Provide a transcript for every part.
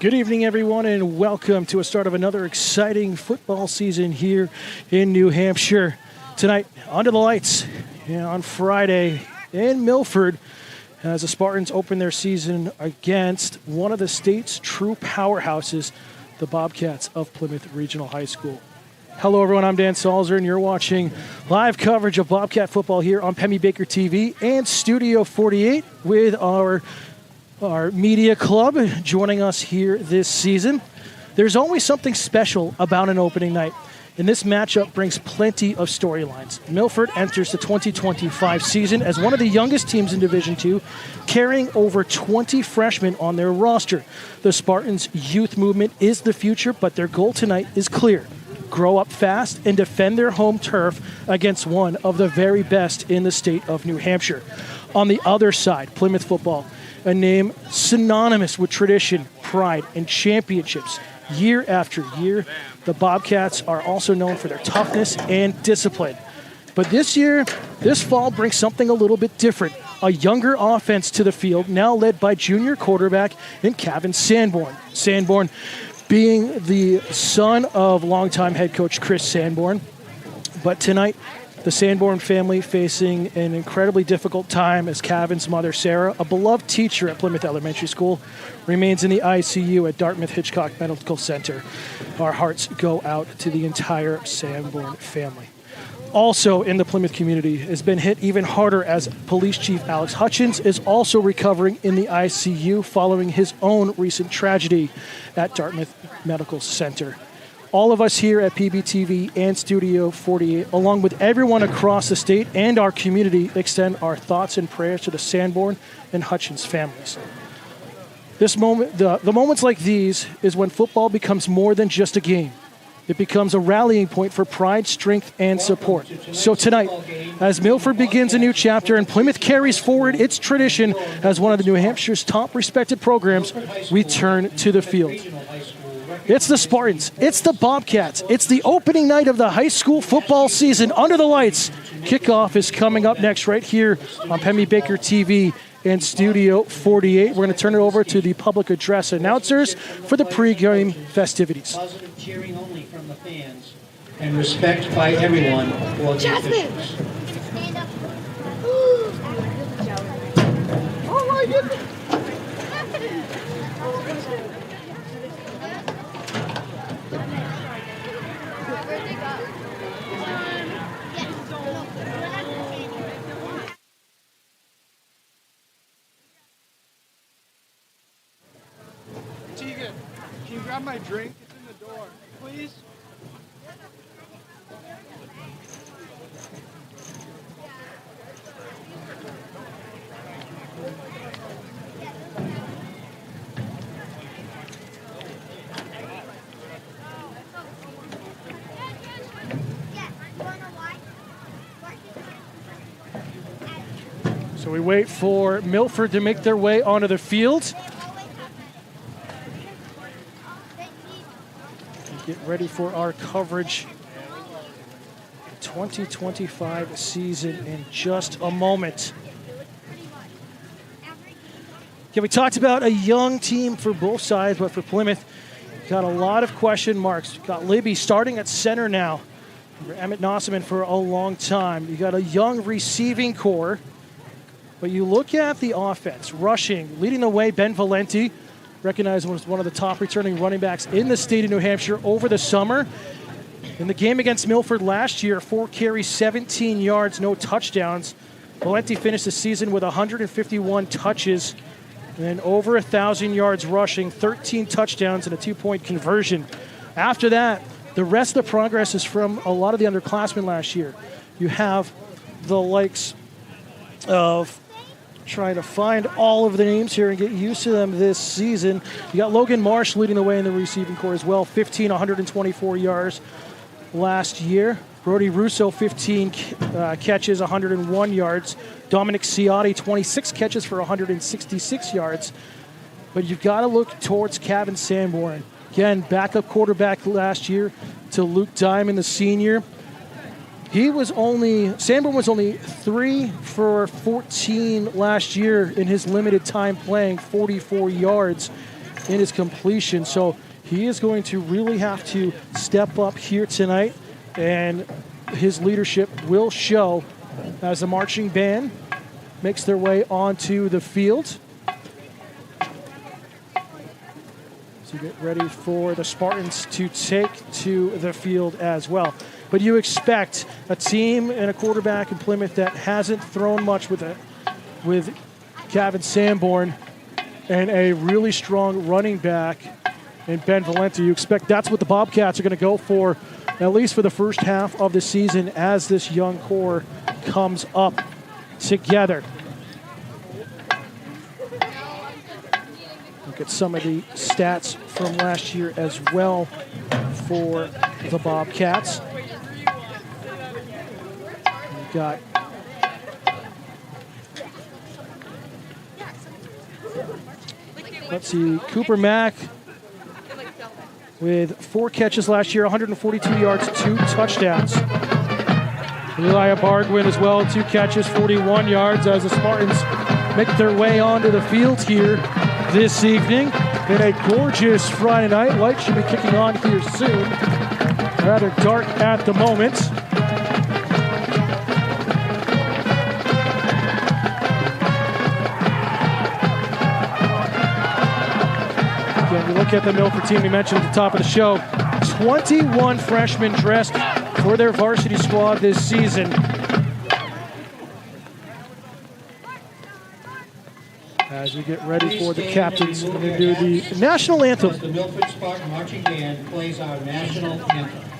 Good evening, everyone, and welcome to a start of another exciting football season here in New Hampshire. Tonight, under the lights, on Friday in Milford, as the Spartans open their season against one of the state's true powerhouses, the Bobcats of Plymouth Regional High School. Hello, everyone. I'm Dan Salzer, and you're watching live coverage of Bobcat football here on Pemmy Baker TV and Studio 48 with our media club joining us here this season. There's always something special about an opening night, and this matchup brings plenty of storylines. Milford enters the 2025 season as one of the youngest teams in Division II, carrying over 20 freshmen on their roster. The Spartans' youth movement is the future, but their goal tonight is clear: grow up fast and defend their home turf against one of the very best in the state of New Hampshire. On the other side, Plymouth football, a name synonymous with tradition, pride, and championships. Year after year, the Bobcats are also known for their toughness and discipline. But this fall brings something a little bit different. A younger offense to the field, now led by junior quarterback in Kevin Sanborn. Sanborn being the son of longtime head coach Chris Sanborn. But tonight, the Sanborn family facing an incredibly difficult time as Kevin's mother, Sarah, a beloved teacher at Plymouth Elementary School, remains in the ICU at Dartmouth Hitchcock Medical Center. Our hearts go out to the entire Sanborn family. Also in the Plymouth community has been hit even harder as Police Chief Alex Hutchins is also recovering in the ICU following his own recent tragedy at Dartmouth Medical Center. All of us here at PBTV and Studio 48, along with everyone across the state and our community, extend our thoughts and prayers to the Sanborn and Hutchins families. This moment, the moments like these is when football becomes more than just a game. It becomes a rallying point for pride, strength, and support. So tonight, as Milford begins a new chapter and Plymouth carries forward its tradition as one of the New Hampshire's top respected programs, we turn to the field. It's the Spartans, it's the Bobcats, it's the opening night of the high school football season under the lights. Kickoff is coming up next right here on Pemmy Baker TV and Studio 48. We're going to turn it over to the public address announcers for the pregame festivities. Positive cheering only from the fans and respect by everyone for the officials. Stand up. Oh my goodness. Tegan, can you grab my drink? It's in the door, please. So we wait for Milford to make their way onto the field. Get ready for our coverage. 2025 season in just a moment. Yeah, we talked about a young team for both sides, but for Plymouth, got a lot of question marks. Got Libby starting at center now. Emmett Nossaman for a long time. You got a young receiving core. But you look at the offense, rushing, leading the way, Ben Valenti, recognized as one of the top returning running backs in the state of New Hampshire over the summer. In the game against Milford last year, 4 carries, 17 yards, no touchdowns. Valenti finished the season with 151 touches and over 1,000 yards rushing, 13 touchdowns, and a 2-point conversion. After that, the rest of the progress is from a lot of the underclassmen last year. You have the likes of trying to find all of the names here and get used to them this season. You got Logan Marsh leading the way in the receiving core as well, 124 yards last year. Brody Russo, 15 catches, 101 yards. Dominic Ciotti, 26 catches for 166 yards. But you've got to look towards Kevin Sanborn. Again, backup quarterback last year to Luke Diamond, the senior. Sanborn was only 3 for 14 last year in his limited time playing, 44 yards. in his completion. So he is going to really have to step up here tonight, and his leadership will show as the marching band makes their way onto the field. To get ready for the Spartans to take to the field as well. But you expect a team and a quarterback in Plymouth that hasn't thrown much with Gavin Sanborn and a really strong running back in Ben Valenti. You expect that's what the Bobcats are going to go for, at least for the first half of the season, as this young core comes up together. Look at some of the stats from last year as well for the Bobcats. We've got let's see, Cooper Mack with 4 catches last year, 142 yards, 2 touchdowns. Eli Bargwin as well, 2 catches, 41 yards as the Spartans make their way onto the field here this evening in a gorgeous Friday night. Lights should be kicking on here soon. Rather dark at the moment. Again, you look at the Milford team we mentioned at the top of the show. 21 freshmen dressed for their varsity squad this season. As we get ready for the captains to do the national anthem. The Milford Spartan Marching Band plays our national anthem.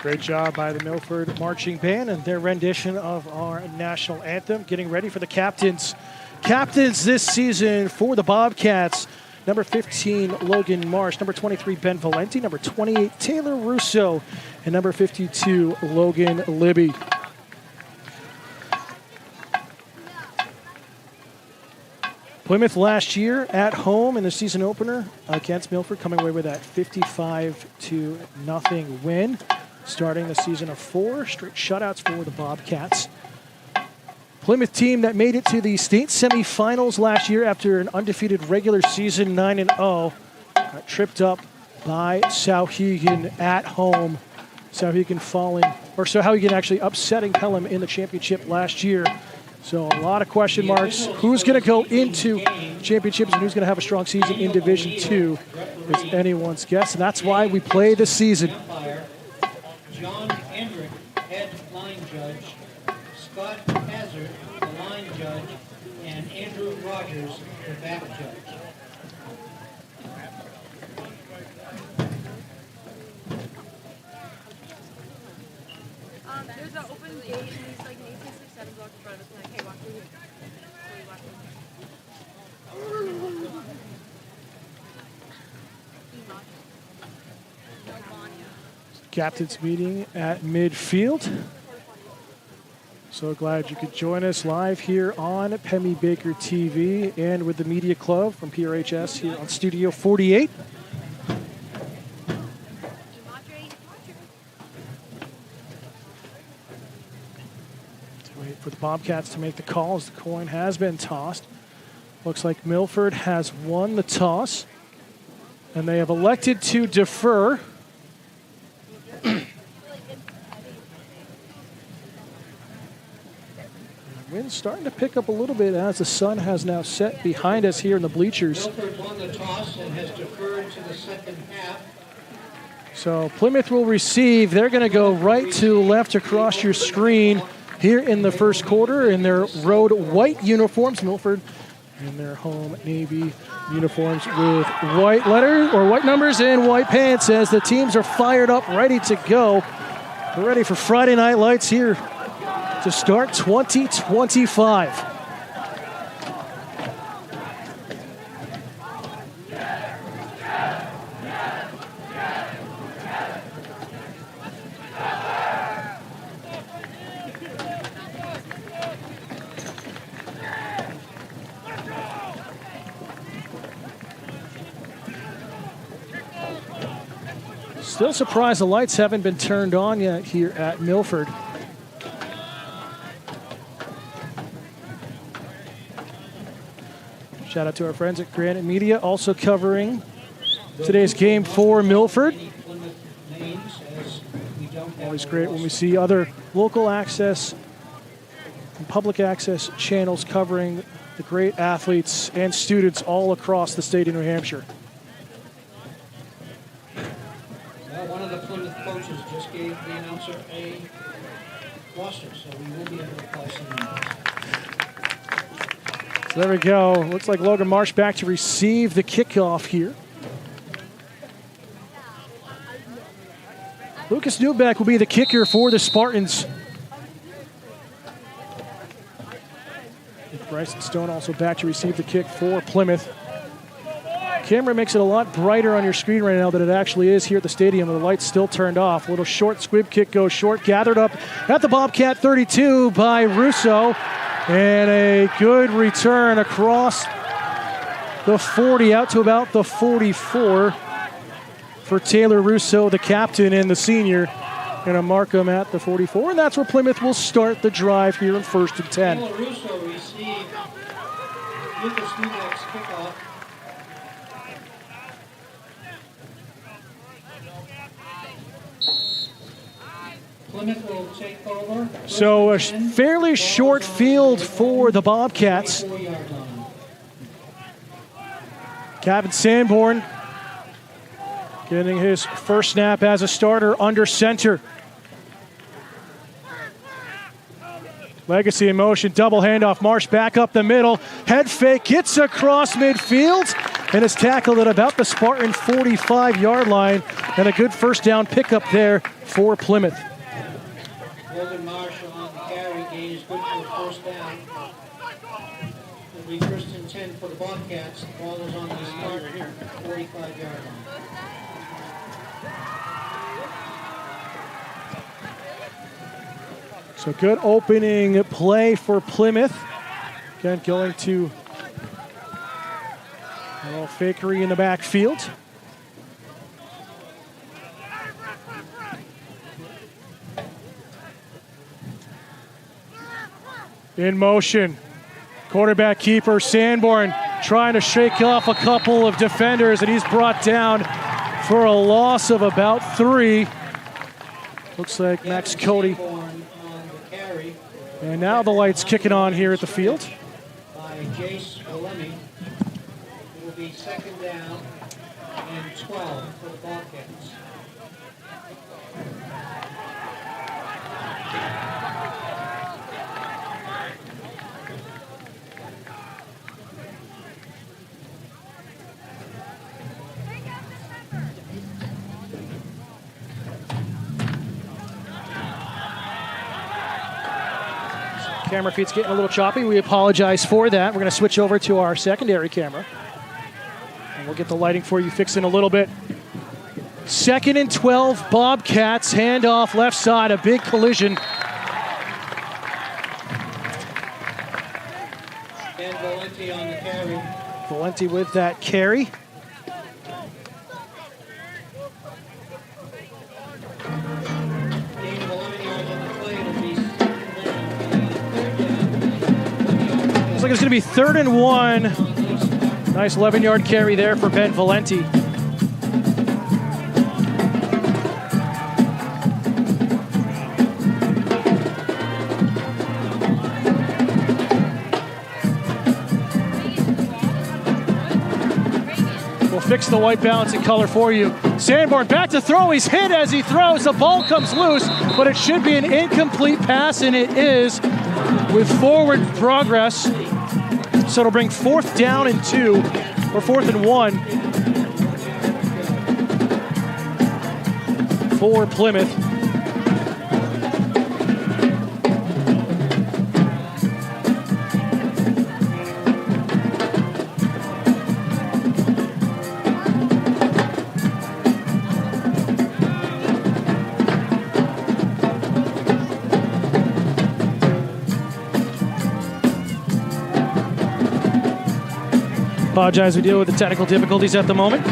Great job by the Milford Marching Band and their rendition of our national anthem. Getting ready for the captains. Captains this season for the Bobcats. Number 15, Logan Marsh. Number 23, Ben Valenti. Number 28, Taylor Russo. And number 52, Logan Libby. Plymouth last year at home in the season opener against Milford, coming away with that 55-0 win. Starting the season of 4 straight shutouts for the Bobcats. Plymouth team that made it to the state semifinals last year after an undefeated regular season, 9-0. Got tripped up by Souhegan at home. Souhegan actually upsetting Pelham in the championship last year. So a lot of question marks. Who's going to go into championships and who's going to have a strong season in Division II is anyone's guess. And that's why we play this season. John Hendrick, head line judge, Scott Hazard, the line judge, and Andrew Rogers, the back judge. There's an open gate and these like 1867 blocks in front of us. Like, hey, walk captain's meeting at midfield. So glad you could join us live here on Pemmy Baker TV and with the Media Club from PRHS here on Studio 48. Wait for the Bobcats to make the call as the coin has been tossed. Looks like Milford has won the toss, and they have elected to defer. Wind's starting to pick up a little bit as the sun has now set behind us here in the bleachers. Milford won the toss and has deferred to the second half. So Plymouth will receive. They're going to go right to left across your screen here in the first quarter in their road white uniforms. Milford in their home navy uniforms with white letters or white numbers and white pants as the teams are fired up, ready to go. We're ready for Friday Night Lights here to start 2025. Still surprised the lights haven't been turned on yet here at Milford. Shout out to our friends at Granite Media, also covering today's game for Milford. Always great when we see other local access and public access channels covering the great athletes and students all across the state of New Hampshire. One of the Plymouth coaches just gave the announcer a roster, so we will be able to call some numbers. So there we go. Looks like Logan Marsh back to receive the kickoff here. Lucas Newbeck will be the kicker for the Spartans. Bryson Stone also back to receive the kick for Plymouth. Camera makes it a lot brighter on your screen right now than it actually is here at the stadium. The lights still turned off. A little short squib kick goes short, gathered up at the Bobcat 32 by Russo. And a good return across the 40 out to about the 44 for Taylor Russo, the captain and the senior. Going to mark him at the 44, and that's where Plymouth will start the drive here in 1st and 10. Taylor Russo received Lucas Newbeck's kickoff. Plymouth will take over. So a fairly short field for the Bobcats. Gavin Sanborn getting his first snap as a starter under center. Legacy in motion, double handoff, Marsh back up the middle. Head fake, gets across midfield, and is tackled at about the Spartan 45-yard line. And a good first down pickup there for Plymouth. Logan Marsh on the carry, gain is good for the first down. It'll be 1st and 10 for the Bobcats. The ball is on the start 45-yard line. So good opening play for Plymouth. Again, going to a little fakery in the backfield. In motion, quarterback keeper Sanborn trying to shake off a couple of defenders, and he's brought down for a loss of about 3. Looks like Max Cody. And now the lights kicking on here at the field. By Jace Willemi. It will be 2nd down and 12 for the Bobcats. Camera feed's getting a little choppy. We apologize for that. We're going to switch over to our secondary camera. And we'll get the lighting for you fixed in a little bit. 2nd and 12, Bobcats, handoff left side, a big collision. Ben Valenti on the carry. Valenti with that carry. Gain of 11 yards on the play. It'll be third down. Looks like it's going to be 3rd and 1. Nice 11-yard carry there for Ben Valenti. Fix the white balance and color for you. Sanborn back to throw. He's hit as he throws. The ball comes loose, but it should be an incomplete pass, and it is with forward progress. So it'll bring 4th down and 2, or 4th and 1 for Plymouth. Apologize, we deal with the technical difficulties at the moment.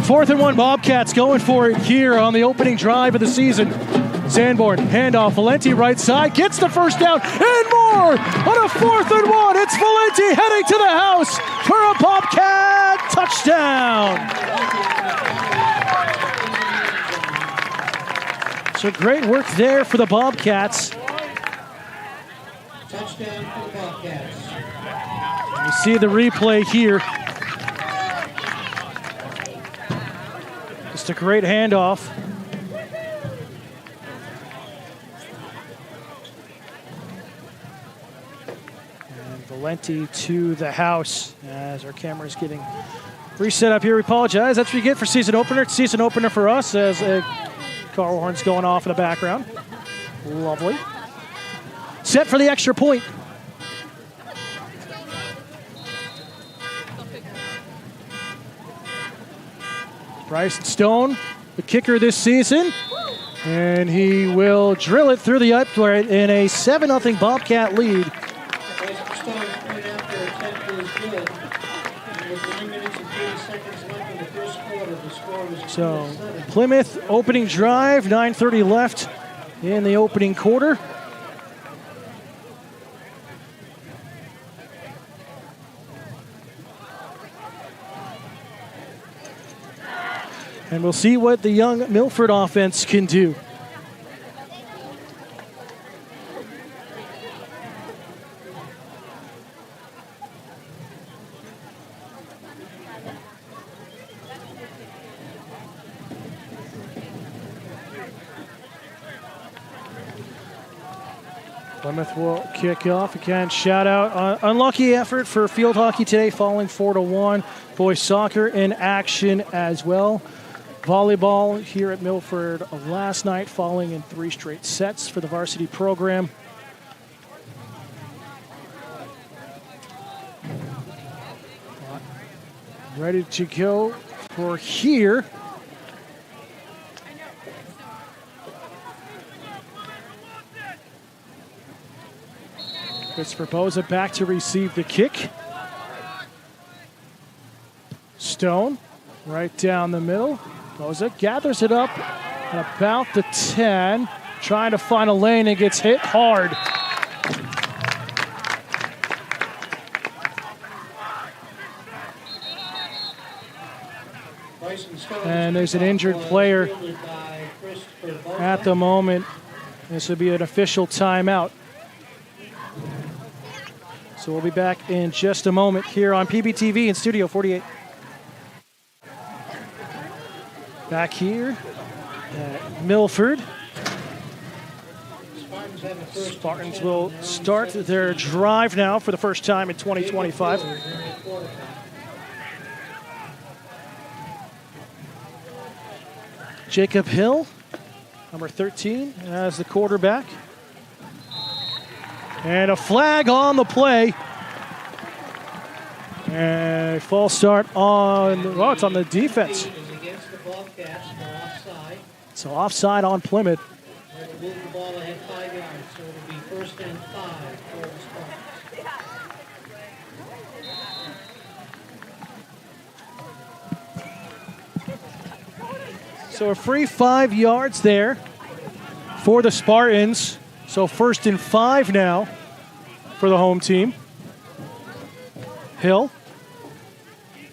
4th and 1, Bobcats going for it here on the opening drive of the season. Sanborn, handoff, Valenti right side, gets the first down, and more on a 4th and 1. It's Valenti heading to the house for a Bobcat touchdown. So great work there for the Bobcats. Touchdown for the Bobcats. You see the replay here. Just a great handoff. And Valenti to the house as our camera is getting reset up here. We apologize. That's what you get for season opener. It's season opener for us as a car horn's going off in the background. Lovely. Set for the extra point. Bryson Stone, the kicker this season, and he will drill it through the upright in a 7-0 Bobcat lead. Bryson Stone's point after attempt is good. And with 9 minutes and 30 seconds left in the first quarter, the score was 7. Plymouth opening drive, 9:30 left in the opening quarter. And we'll see what the young Milford offense can do. Plymouth will kick off again. Shout out, unlucky effort for field hockey today, falling 4-1. Boys soccer in action as well. Volleyball here at Milford last night, falling in 3 straight sets for the varsity program. Ready to go for here. Christopher Boza back to receive the kick. Stone right down the middle. Boza gathers it up at about the 10, trying to find a lane and gets hit hard. And there's an injured player at the moment. This will be an official timeout. So we'll be back in just a moment here on PBTV in Studio 48. Back here at Milford. Spartans will start their drive now for the first time in 2025. Jacob Hill, number 13, as the quarterback. And a flag on the play. And a false start on, it's on the defense. Bobcats for offside. So offside on Plymouth. They'll move the ball ahead 5 yards, so it'll be 1st and 5 for the Spartans. So a free 5 yards there for the Spartans. So 1st and 5 now for the home team. Hill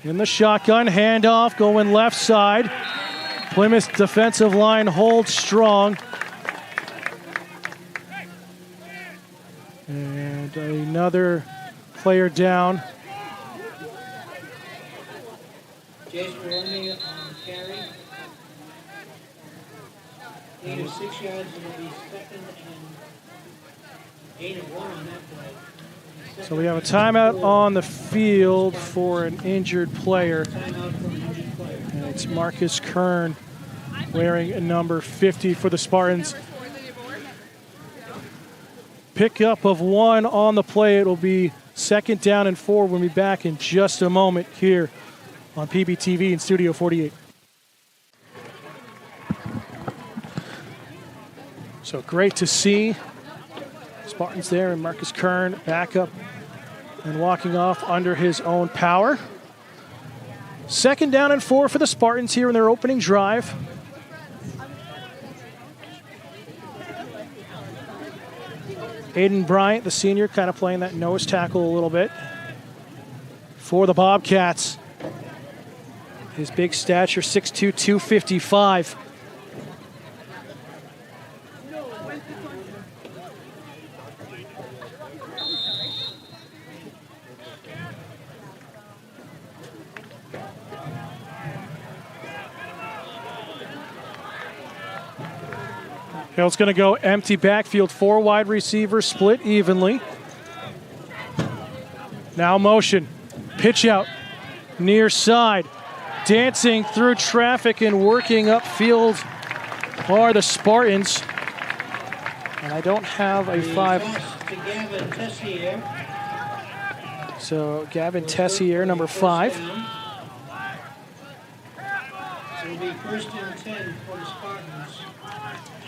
in the shotgun, handoff going left side. Plymouth's defensive line holds strong. And another player down. Jason Romney on carry. Gain of 6 yards, and it'll be 2nd and 8 and 1 on that play. So we have a timeout on the field for an injured player. Timeout for an injured player. And it's Marcus Kern wearing a number 50 for the Spartans. Pickup of 1 on the play. It'll be 2nd down and 4. We'll be back in just a moment here on PBTV in Studio 48. So great to see Spartans there, and Marcus Kern back up and walking off under his own power. 2nd down and 4 for the Spartans here in their opening drive. Aiden Bryant, the senior, kind of playing that nose tackle a little bit for the Bobcats. His big stature, 6'2", 255. Hill's going to go empty backfield, 4 wide receivers split evenly. Now motion, pitch out, near side. Dancing through traffic and working upfield are the Spartans. And I don't have a 5. To Gavin Tessier. So Gavin Tessier, number 5. So it'll be 1st and 10 for the Spartans.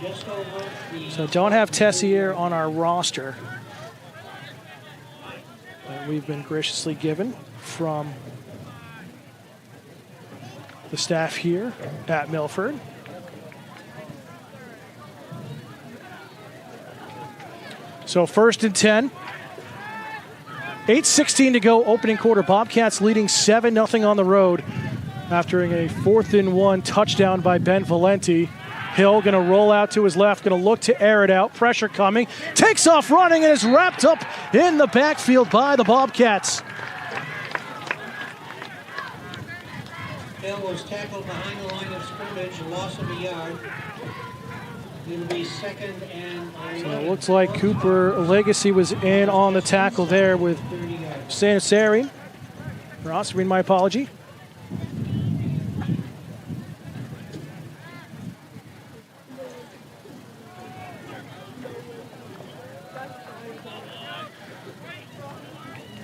Just over the... So don't have Tessier on our roster that we've been graciously given from the staff here at Milford. So 1st and 10. 8:16 to go, opening quarter. Bobcats leading 7-0 on the road after a 4th and 1 touchdown by Ben Valenti. Hill going to roll out to his left, going to look to air it out. Pressure coming. Takes off running and is wrapped up in the backfield by the Bobcats. Hill was tackled behind the line of scrimmage, loss of a yard. It'll be 2nd and 11. So it looks like Cooper Legacy was in on the tackle there with Sanasari. Ross, read my apology.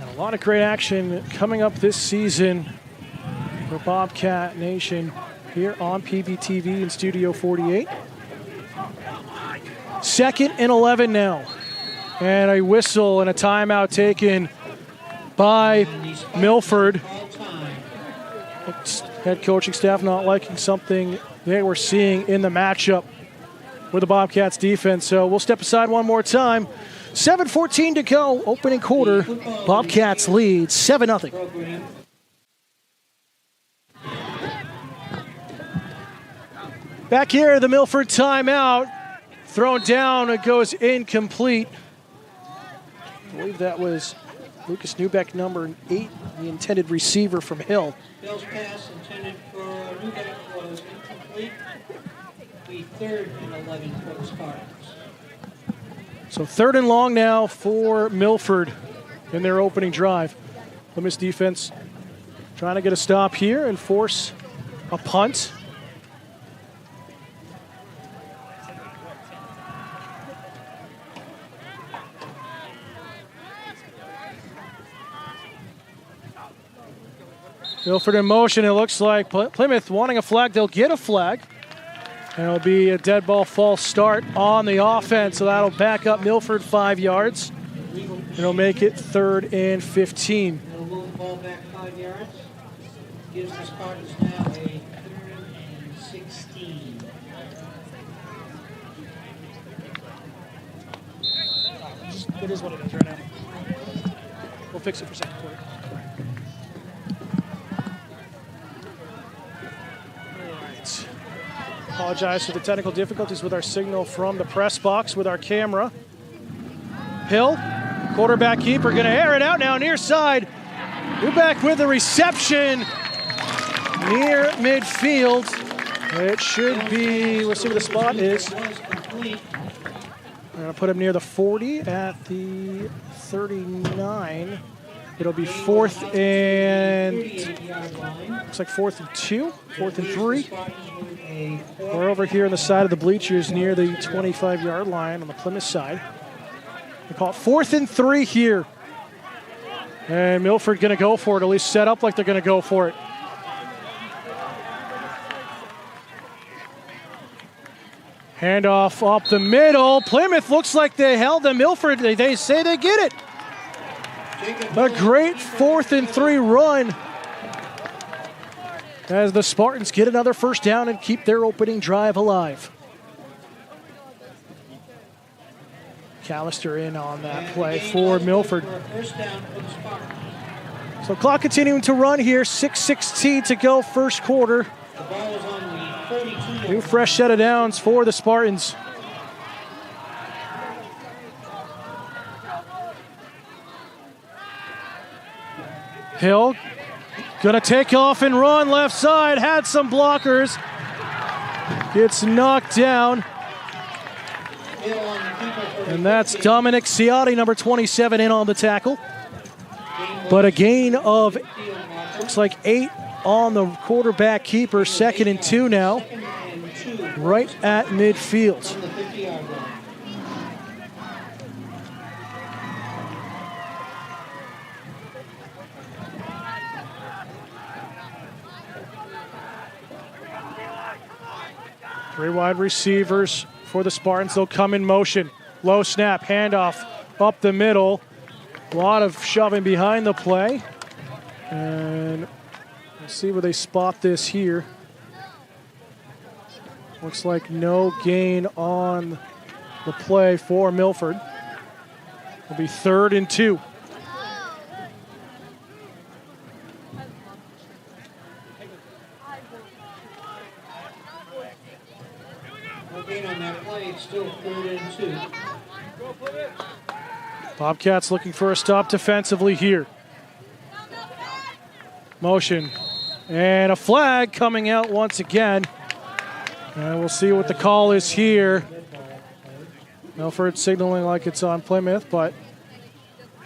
A lot of great action coming up this season for Bobcat Nation here on PBTV in Studio 48. 2nd and 11 now. And a whistle and a timeout taken by Milford. Head coaching staff not liking something they were seeing in the matchup with the Bobcats defense. So we'll step aside one more time. 7:14 to go, opening quarter. Bobcats lead 7-0. Back here, the Milford timeout. Thrown down, it goes incomplete. I believe that was Lucas Newbeck, number 8, the intended receiver from Hill. Hill's pass intended for Newbeck was incomplete. The 3rd and 11 for the Spartans. So 3rd and long now for Milford in their opening drive. Plymouth's defense trying to get a stop here and force a punt. Milford in motion. It looks like Plymouth wanting a flag. They'll get a flag. And it'll be a dead ball false start on the offense. So that'll back up Milford 5 yards. It'll make it 3rd and 15. It'll move the ball back 5 yards. Gives the Spartans now a 3rd and 16. It is what it is right now. We'll fix it for second quarter. All right. Apologize for the technical difficulties with our signal from the press box with our camera. Hill, quarterback keeper, going to air it out now near side. We're back with the reception near midfield. It should be, we'll see where the spot is. We're going to put him near the 40 at the 39. It'll be 4th and, looks like 4th and 2, 4th and 3. We're over here on the side of the bleachers near the 25-yard line on the Plymouth side. They call it 4th and 3 here. And Milford going to go for it, at least set up like they're going to go for it. Handoff up the middle. Plymouth looks like they held them. Milford, they say they get it. A great 4th and 3 run as the Spartans get another first down and keep their opening drive alive. Callister in on that play for Milford. So clock continuing to run here. 6:16 to go first quarter. New fresh set of downs for the Spartans. Hill gonna take off and run left side. Had some blockers. Gets knocked down. And that's Dominic Ciotti, number 27, in on the tackle. But a gain of, looks like 8 on the quarterback keeper. 2nd and 2 now. Right at midfield. Three wide receivers for the Spartans. They'll come in motion. Low snap, handoff up the middle. A lot of shoving behind the play. And let's see where they spot this here. Looks like no gain on the play for Milford. It'll be 3rd and 2. No gain on that play. It's still 3rd and 2. Bobcats looking for a stop defensively here. Motion. And a flag coming out once again. And we'll see what the call is here. Milford signaling like it's on Plymouth, but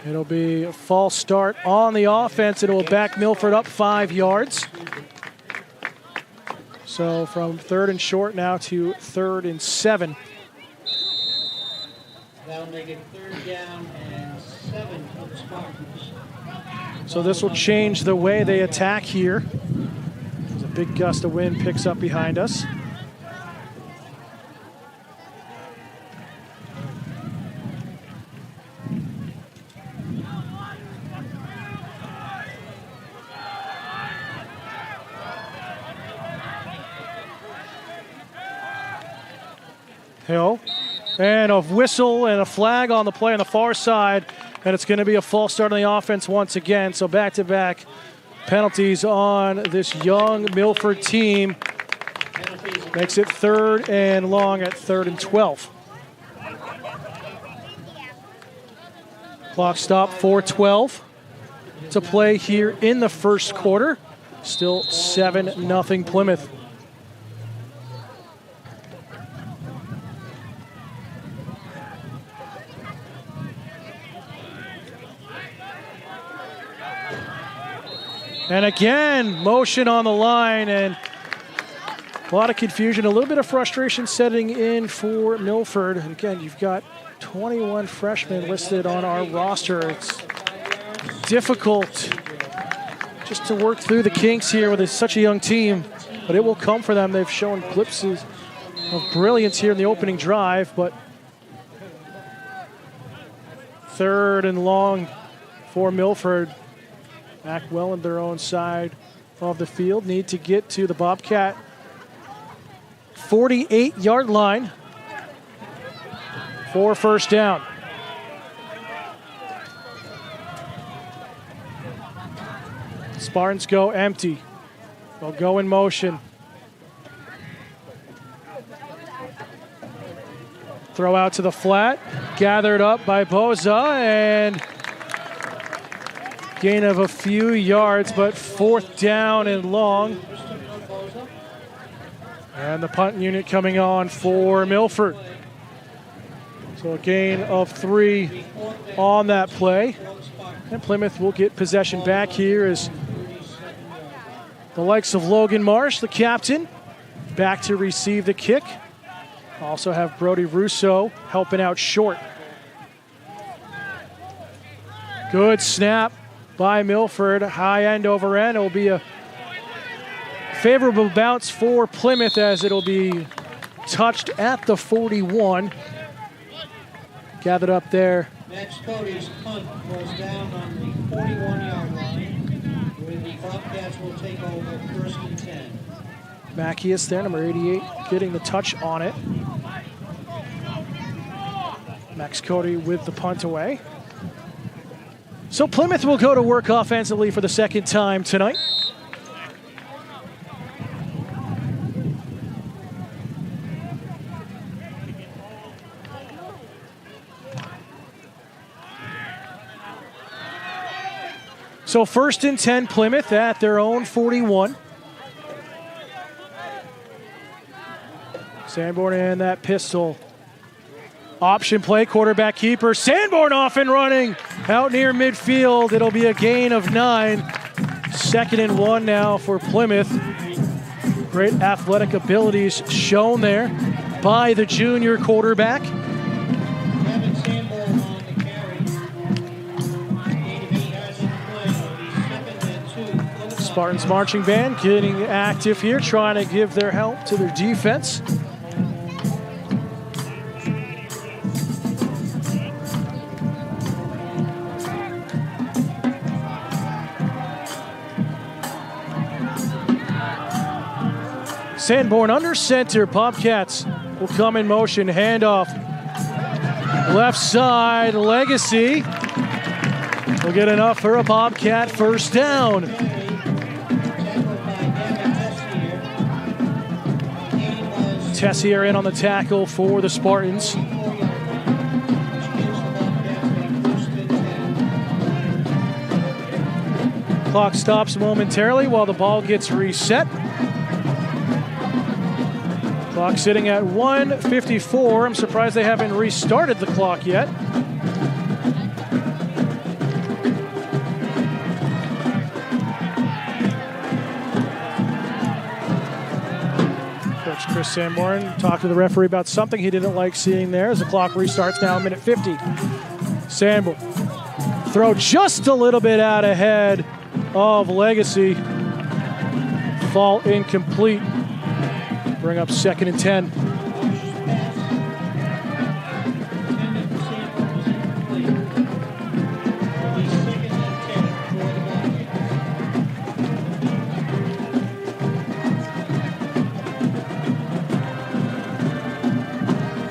it'll be a false start on the offense. It will back Milford up 5 yards. So from 3rd and short now to 3rd and 7. That'll make it 3rd down and 7 for the Spartans. So this will change the way they attack here. There's a big gust of wind picks up behind us. Hill, and a whistle and a flag on the play on the far side, and it's going to be a false start on the offense once again. So back-to-back penalties on this young Milford team. Makes it 3rd and long at 3rd and 12. Clock stop, 4:12 to play here in the first quarter. Still 7-0 Plymouth. And again, motion on the line, and a lot of confusion, a little bit of frustration setting in for Milford. And again, you've got 21 freshmen listed on our roster. It's difficult just to work through the kinks here with such a young team, but it will come for them. They've shown glimpses of brilliance here in the opening drive, but 3rd and long for Milford. Back well in their own side of the field. Need to get to the Bobcat 48-yard line for first down. Spartans go empty. They'll go in motion. Throw out to the flat. Gathered up by Boza, and gain of a few yards, but 4th down and long. And the punt unit coming on for Milford. So a gain of 3 on that play. And Plymouth will get possession back here as the likes of Logan Marsh, the captain, back to receive the kick. Also have Brody Russo helping out short. Good snap by Milford, high end over end. It will be a favorable bounce for Plymouth as it'll be touched at the 41. Gathered up there. Max Cody's punt was down on the 41-yard line, where the Bobcats will take over 1st and 10. Mackius there, number 88, getting the touch on it. Max Cody with the punt away. So Plymouth will go to work offensively for the 2nd time tonight. So 1st and 10 Plymouth at their own 41. Sanborn and that pistol. Option play, quarterback keeper. Sanborn off and running out near midfield. It'll be a gain of 9. 2nd and 1 now for Plymouth. Great athletic abilities shown there by the junior quarterback. Kevin Sanborn on the carry. Gain of 8 yards on the play. It'll be 2nd and 2. Spartans marching band getting active here, trying to give their help to their defense. Sanborn under center. Bobcats will come in motion. Handoff. Left side. Legacy will get enough for a Bobcat first down. Tessier in on the tackle for the Spartans. Clock stops momentarily while the ball gets reset. Clock sitting at 1:54. I'm surprised they haven't restarted the clock yet. Coach Chris Sanborn talked to the referee about something he didn't like seeing there as the clock restarts now, minute 50. Sanborn. Throw just a little bit out ahead of Legacy. Fall incomplete. Bring up 2nd and 10.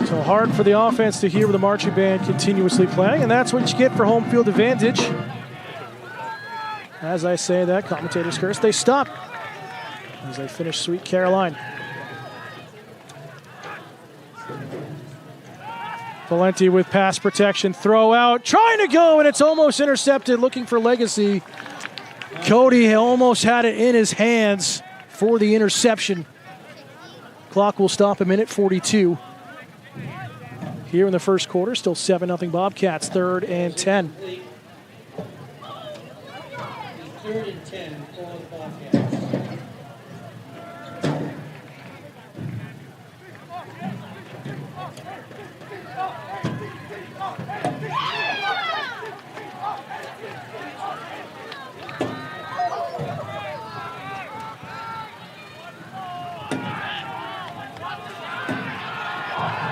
So hard for the offense to hear the marching band continuously playing, and that's what you get for home field advantage. As I say that, commentators curse, they stop as they finish Sweet Caroline. Valenti with pass protection, throw out, trying to go, and it's almost intercepted, looking for Legacy. Cody almost had it in his hands for the interception. Clock will stop at minute 42. Here in the first quarter, still 7-0 Bobcats, 3rd and 10. 3rd and 10 for the Bobcats.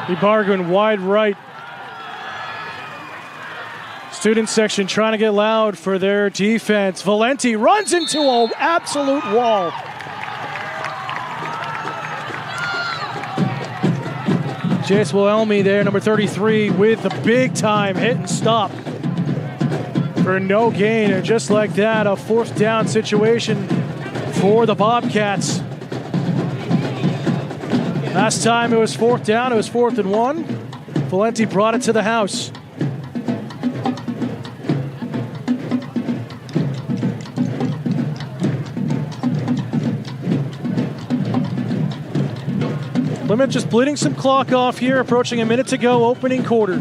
Ibarguen wide right. Student section trying to get loud for their defense. Valenti runs into an absolute wall. Jace Wilhelmi there, number 33, with a big-time hit and stop for no gain. And just like that, a fourth down situation for the Bobcats. Last time it was fourth down, it was 4th and 1. Valenti brought it to the house. Plymouth just bleeding some clock off here, approaching a minute to go, opening quarter.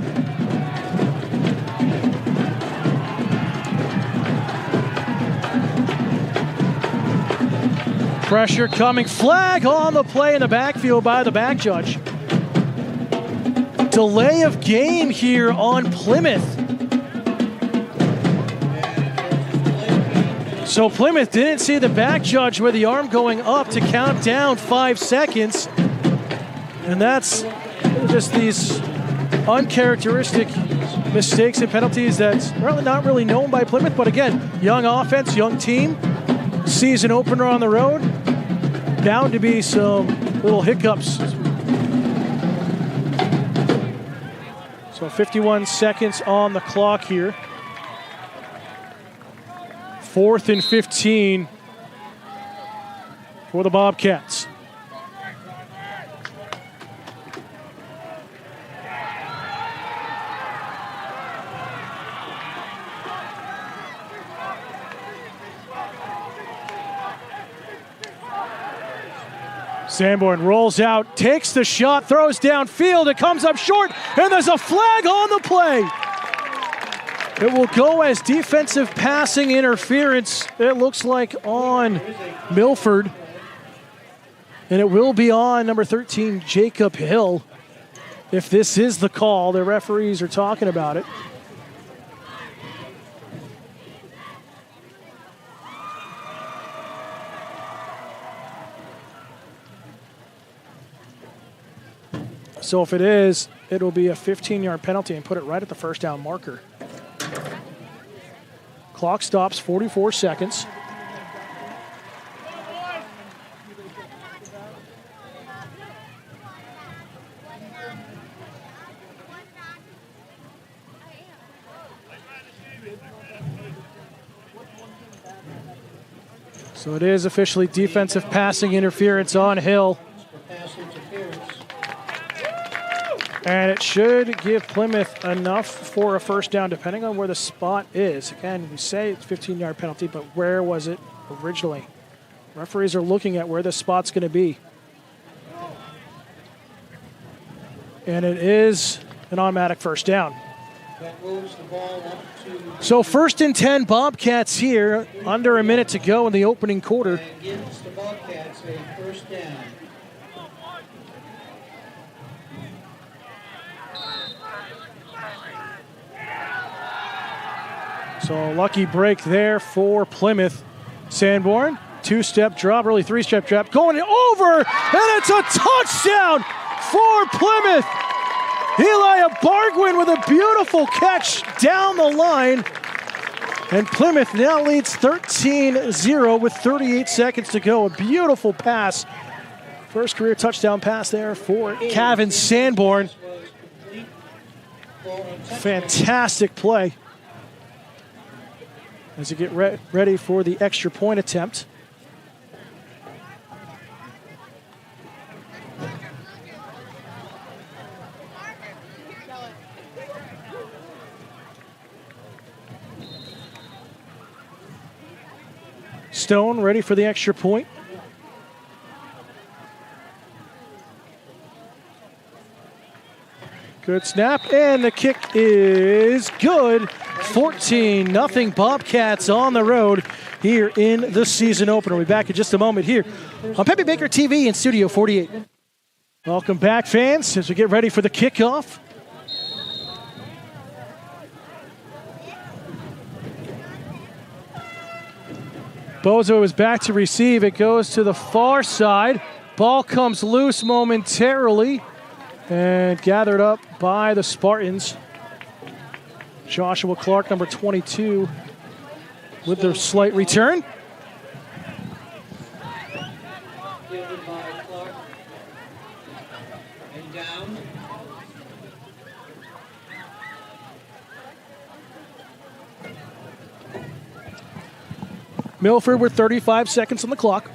Pressure coming, flag on the play in the backfield by the back judge. Delay of game here on Plymouth. So Plymouth didn't see the back judge with the arm going up to count down 5 seconds. And that's just these uncharacteristic mistakes and penalties that's really not really known by Plymouth. But again, young offense, young team, season opener on the road. Bound to be some little hiccups. So 51 seconds on the clock here. 4th and 15 for the Bobcats. Sanborn rolls out, takes the shot, throws downfield, it comes up short, and there's a flag on the play. It will go as defensive passing interference, it looks like, on Milford. And it will be on number 13, Jacob Hill. If this is the call, the referees are talking about it. So if it is, it'll be a 15-yard penalty and put it right at the first down marker. Clock stops, 44 seconds. So it is officially defensive passing interference on Hill. And it should give Plymouth enough for a first down, depending on where the spot is. Again, we say it's a 15-yard penalty, but where was it originally? Referees are looking at where the spot's going to be. And it is an automatic first down. That moves the ball up to... So 1st and 10 Bobcats here, under a minute to go in the opening quarter. And gives the Bobcats a first down. So lucky break there for Plymouth. Sanborn, 2-step drop, really 3-step drop, going over, and it's a touchdown for Plymouth. Eli Ibarguen with a beautiful catch down the line. And Plymouth now leads 13-0 with 38 seconds to go. A beautiful pass. First career touchdown pass there for Kevin Sanborn. Fantastic play as you get ready for the extra point attempt. Stone ready for the extra point. Good snap, and the kick is good. 14-0 Bobcats on the road here in the season opener. We'll be back in just a moment here on Pepe Baker TV in Studio 48. Welcome back, fans, as we get ready for the kickoff. Bozo is back to receive. It goes to the far side. Ball comes loose momentarily and gathered up by the Spartans. Joshua Clark, number 22, with their slight return. Fielded by Clark. And down. Milford with 35 seconds on the clock.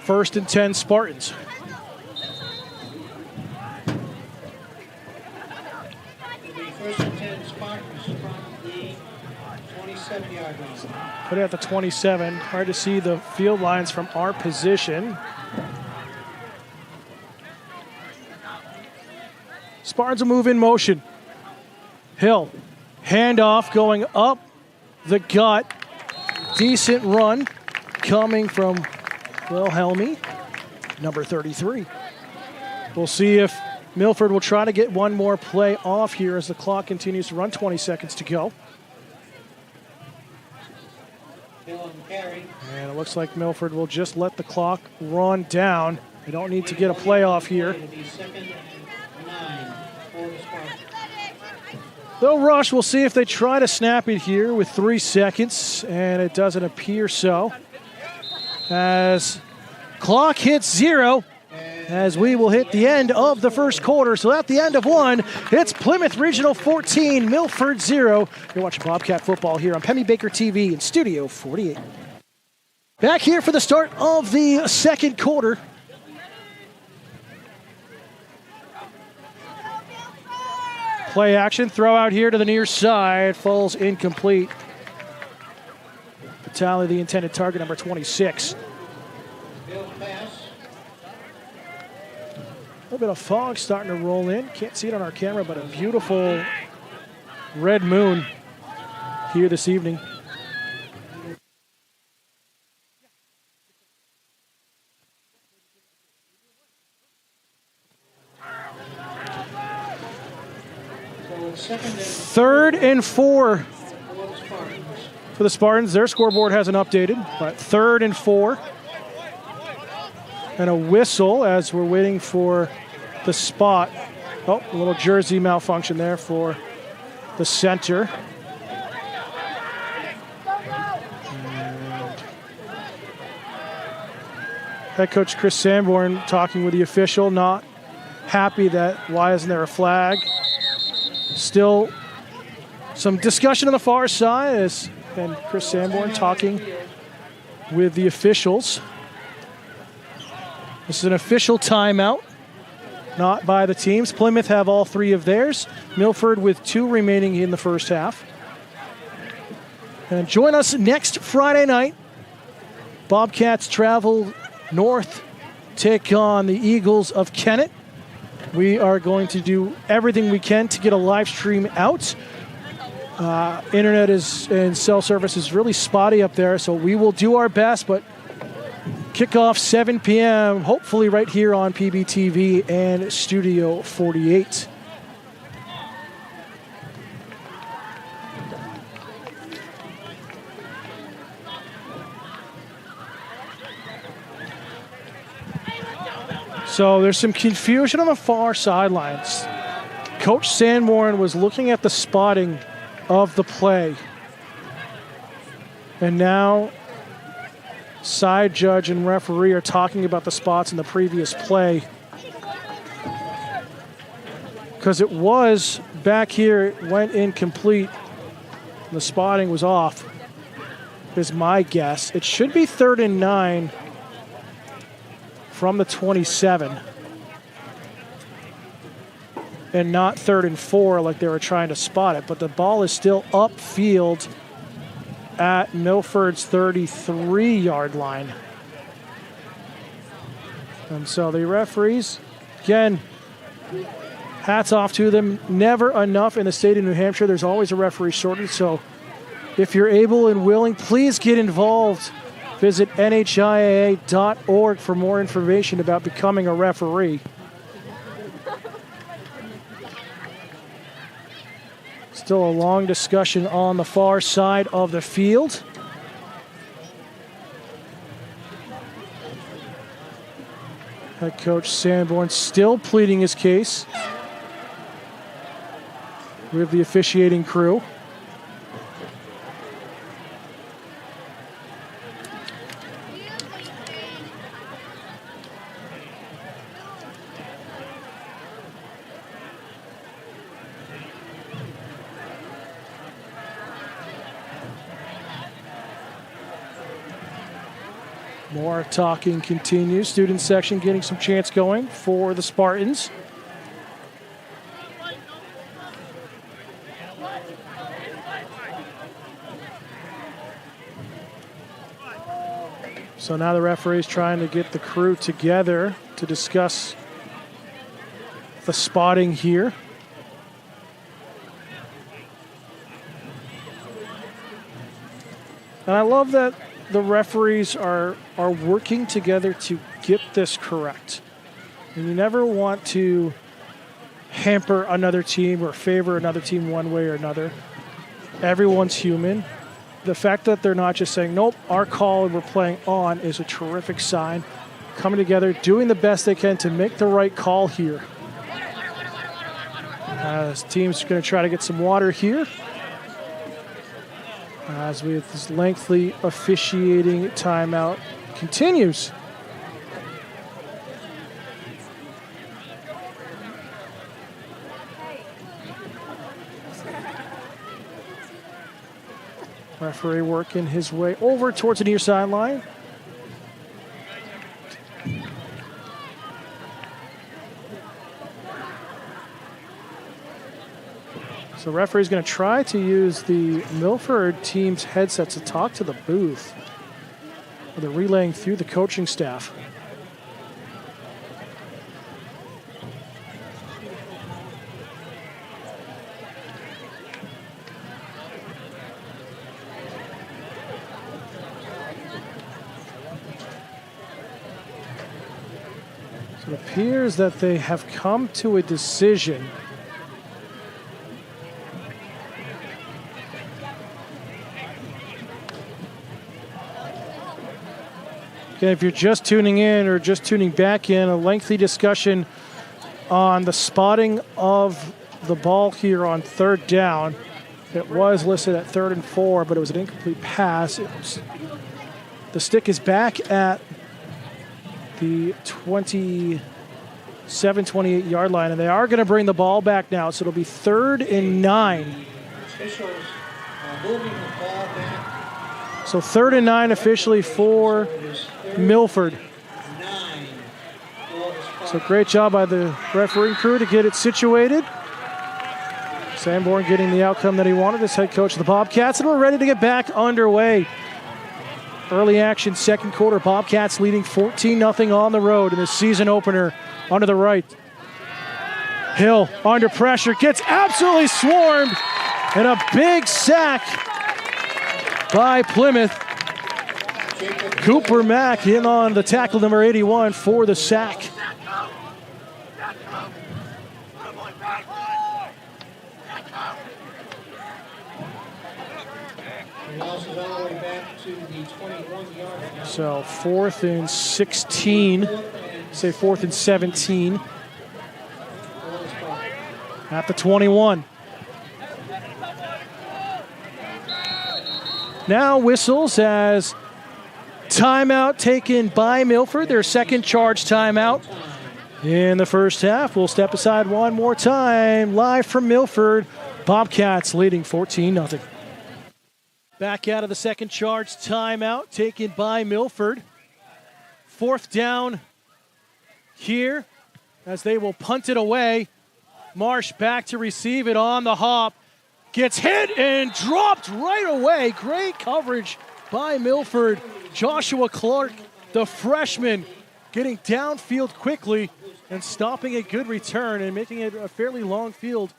1st and 10 Spartans. It'll be 1st and 10 Spartans from the 27-yard line. Put it at the 27. Hard to see the field lines from our position. Spartans will move in motion. Hill, handoff going up the gut. Decent run coming from Wilhelmi, number 33. We'll see if Milford will try to get one more play off here as the clock continues to run. 20 seconds to go. Hill on the carry. And it looks like Milford will just let the clock run down. They don't need to get a play off here. It'll be 2nd and 9 for the Spartans. They'll rush. We'll see if they try to snap it here with 3 seconds, and it doesn't appear so. As clock hits 0, as we will hit the end of the first quarter. So at the end of 1, it's Plymouth Regional 14, Milford 0. You're watching Bobcat football here on Pemmy Baker TV in Studio 48. Back here for the start of the second quarter. Play action, throw out here to the near side, falls incomplete. Vitale, the intended target, number 26. Hill pass. A little bit of fog starting to roll in. Can't see it on our camera, but a beautiful red moon here this evening. So it's 2nd and 3rd and 4 for the Spartans. for the Spartans. Their scoreboard hasn't updated, but 3rd and 4. And a whistle as we're waiting for the spot. Oh, a little jersey malfunction there for the center. And head coach Chris Sanborn talking with the official, not happy that why isn't there a flag. Still some discussion on the far side as and Chris Sanborn talking with the officials. This is an official timeout, not by the teams. Plymouth have all 3 of theirs. Milford with 2 remaining in the first half. And join us next Friday night. Bobcats travel north, take on the Eagles of Kennett. We are going to do everything we can to get a live stream out. Internet and cell service is really spotty up there, so we will do our best, but kickoff 7 p.m., hopefully right here on PBTV and Studio 48. So there's some confusion on the far sidelines. Coach Sanborn was looking at the spotting of the play. And now side judge and referee are talking about the spots in the previous play. Because it was back here, it went incomplete. The spotting was off, is my guess. It should be 3rd and 9 from the 27. And not 3rd and 4 like they were trying to spot it. But the ball is still upfield at Milford's 33-yard line. And so the referees, again, hats off to them. Never enough in the state of New Hampshire. There's always a referee shortage. So if you're able and willing, please get involved. Visit NHIAA.org for more information about becoming a referee. Still a long discussion on the far side of the field. Head coach Sanborn still pleading his case with the officiating crew. More talking continues. Student section getting some chants going for the Spartans. So now the referee's trying to get the crew together to discuss the spotting here. And I love that the referees are working together to get this correct. And you never want to hamper another team or favor another team one way or another. Everyone's human. The fact that they're not just saying, nope, our call and we're playing on is a terrific sign. Coming together, doing the best they can to make the right call here. As teams are going to try to get some water here. As with this lengthy officiating timeout continues. Referee working his way over towards the near sideline. So the referee's going to try to use the Milford team's headsets to talk to the booth. They're relaying through the coaching staff. So it appears that they have come to a decision. Again, if you're just tuning in or just tuning back in, a lengthy discussion on the spotting of the ball here on third down. It was listed at 3rd and 4, but it was an incomplete pass. The stick is back at the 27, 28 yard line, and they are going to bring the ball back now, so it'll be 3rd and 9. Officials moving the ball back. So 3rd and 9 officially for Milford. 9. So great job by the refereeing crew to get it situated. Sanborn getting the outcome that he wanted as head coach of the Bobcats, and we're ready to get back underway. Early action, second quarter, Bobcats leading 14-0 on the road in the season opener. Onto the right. Hill under pressure, gets absolutely swarmed, and a big sack by Plymouth. Cooper Mack in on the tackle, number 81, for the sack. So 4th and 16, say 4th and 17 at the 21. Now whistles as timeout taken by Milford, their second charge timeout in the first half. We'll step aside one more time. Live from Milford, Bobcats leading 14-0. Back out of the second charge timeout taken by Milford. 4th down here as they will punt it away. Marsh back to receive it on the hop. Gets hit and dropped right away. Great coverage by Milford. Joshua Clark, the freshman, getting downfield quickly and stopping a good return and making it a fairly long field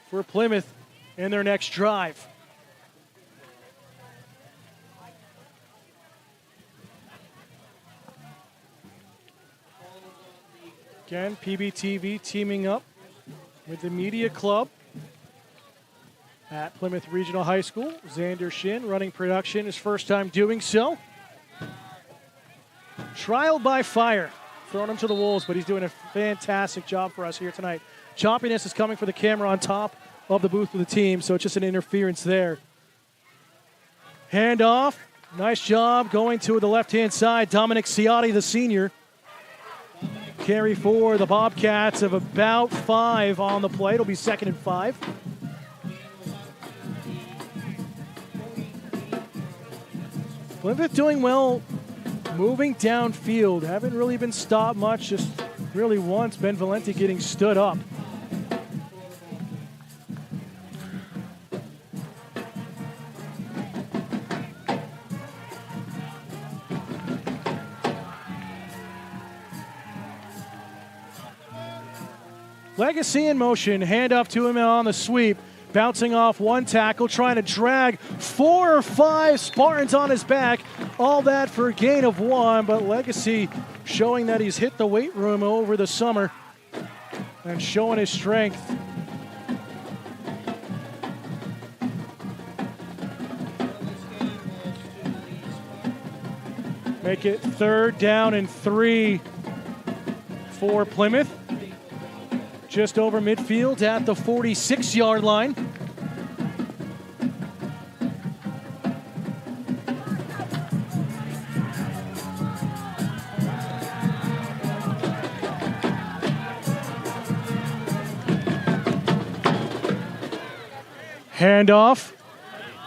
for Plymouth in their next drive. Again, PBTV teaming up with the Media Club at Plymouth Regional High School. Xander Shin running production, his first time doing so. Trial by fire. throwing him to the wolves, but he's doing a fantastic job for us here tonight. Choppiness is coming for the camera on top of the booth with the team, so it's just an interference there. Handoff. Nice job going to the left-hand side. Dominic Ciotti, the senior. Carry for the Bobcats of about 5 on the play. It'll be 2nd and 5. Plymouth doing well moving downfield. Haven't really been stopped much, just really once. Ben Valenti getting stood up. Legacy in motion, hand up to him on the sweep. Bouncing off one tackle, trying to drag 4 or 5 Spartans on his back. All that for a gain of 1, but Legacy showing that he's hit the weight room over the summer and showing his strength. Make it 3rd down and 3 for Plymouth. Just over midfield at the 46-yard line. Handoff.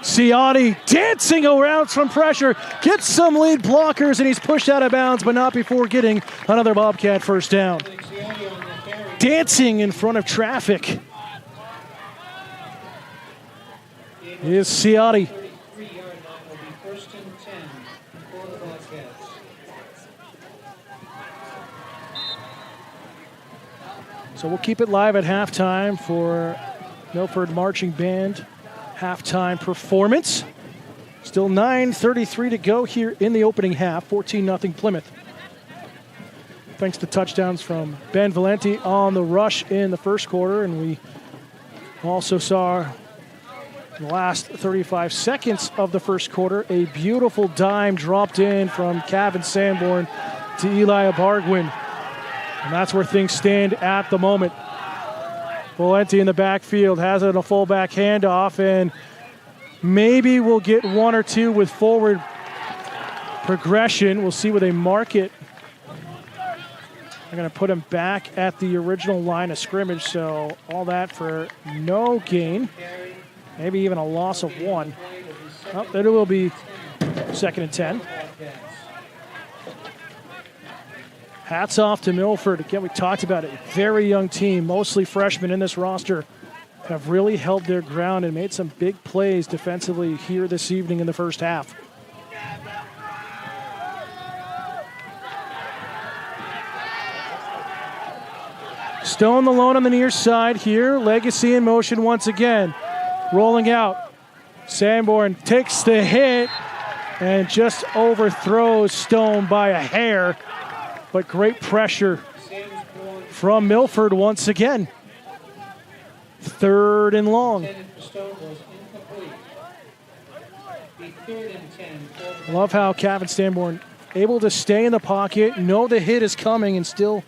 Ciotti dancing around from pressure, gets some lead blockers, and he's pushed out of bounds, but not before getting another Bobcat first down. Dancing in front of traffic is Ciotti. So we'll keep it live at halftime for Milford Marching Band halftime performance. Still 9:33 to go here in the opening half, 14-0 Plymouth. Thanks to touchdowns from Ben Valenti on the rush in the first quarter, and we also saw in the last 35 seconds of the first quarter a beautiful dime dropped in from Kevin Sanborn to Eli Abargwin. And that's where things stand at the moment. Valenti in the backfield has it in a fullback handoff, and maybe we'll get 1 or 2 with forward progression. We'll see where they mark it. They're going to put him back at the original line of scrimmage, so all that for no gain. Maybe even a loss of 1. Oh, there will be 2nd and 10. Hats off to Milford. Again, we talked about it. Very young team, mostly freshmen in this roster, have really held their ground and made some big plays defensively here this evening in the first half. Stone alone on the near side here. Legacy in motion once again. Rolling out. Sanborn takes the hit and just overthrows Stone by a hair. But great pressure from Milford once again. 3rd and long. Love how Kevin Sanborn able to stay in the pocket, know the hit is coming, and still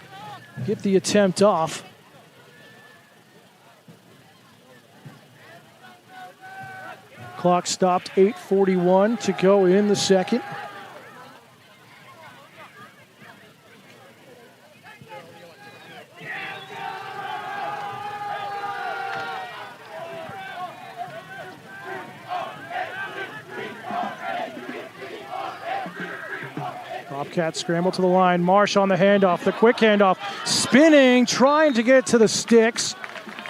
get the attempt off. Clock stopped, 8:41 to go in the second. Bobcats scramble to the line. Marsh on the handoff, the quick handoff. Spinning, trying to get to the sticks.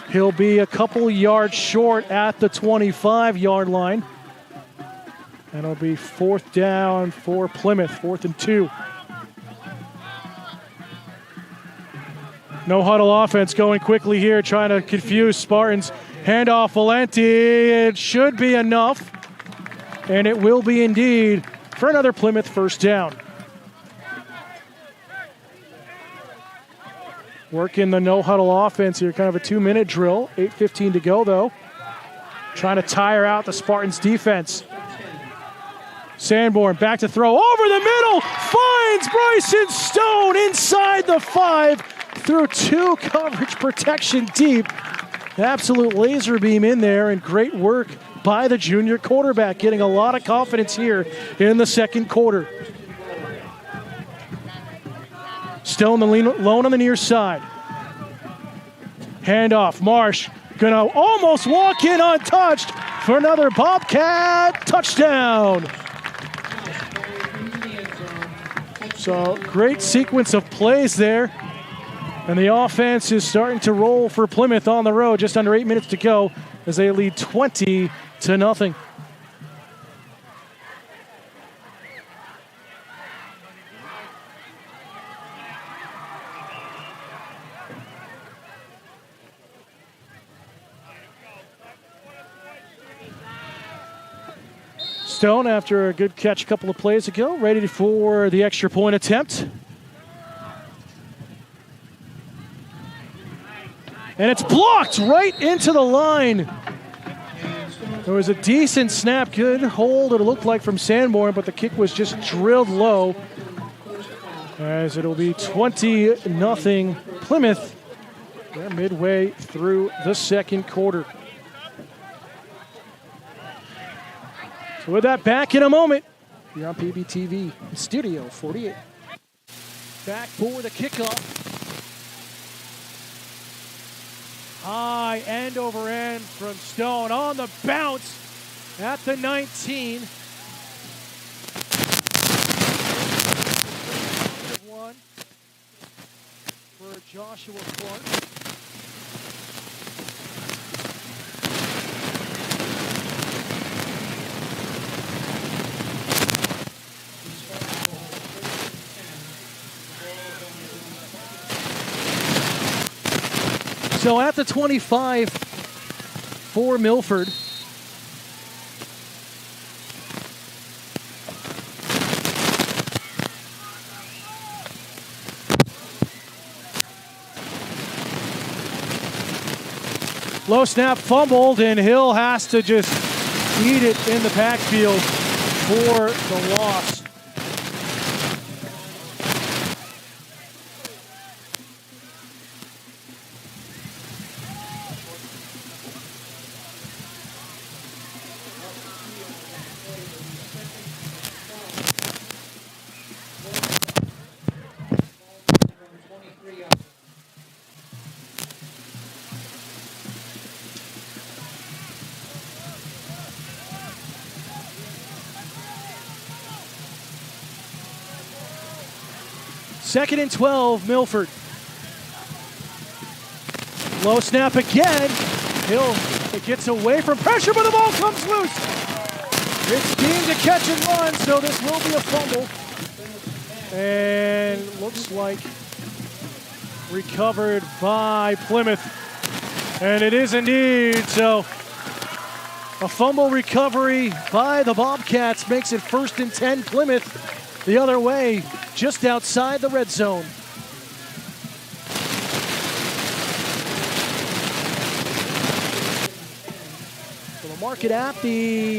He'll be a couple yards short at the 25-yard line. And it'll be 4th down for Plymouth, 4th and 2. No huddle offense going quickly here, trying to confuse Spartans. Handoff Valenti, it should be enough. And it will be indeed for another Plymouth first down. Working the no-huddle offense here, kind of a 2-minute drill. 8:15 to go, though. Trying to tire out the Spartans' defense. Sanborn back to throw over the middle, finds Bryson Stone inside the 5 through 2 coverage protection deep. Absolute laser beam in there, and great work by the junior quarterback, getting a lot of confidence here in the second quarter. Stone lone on the near side. Handoff, Marsh gonna almost walk in untouched for another Bobcat touchdown. So great sequence of plays there. And the offense is starting to roll for Plymouth on the road. Just under 8 minutes to go as they lead 20-0. Stone, after a good catch a couple of plays ago, ready for the extra point attempt. And it's blocked right into the line. There was a decent snap, good hold, it looked like, from Sanborn, but the kick was just drilled low. As it'll be 20-0 Plymouth. They're midway through the second quarter. So with that, back in a moment. You're on PBTV, Studio 48. Back for the kickoff. High end over end from Stone on the bounce at the 19. One for Joshua Clark. So at the 25 for Milford. Low snap fumbled, and Hill has to just eat it in the backfield for the loss. Second and 12, Milford. Low snap again. Hill gets away from pressure, but the ball comes loose. It's deemed a catch and run, so this will be a fumble. And looks like recovered by Plymouth. And it is indeed. So a fumble recovery by the Bobcats makes it 1st and 10 Plymouth. The other way, just outside the red zone. So we'll mark it at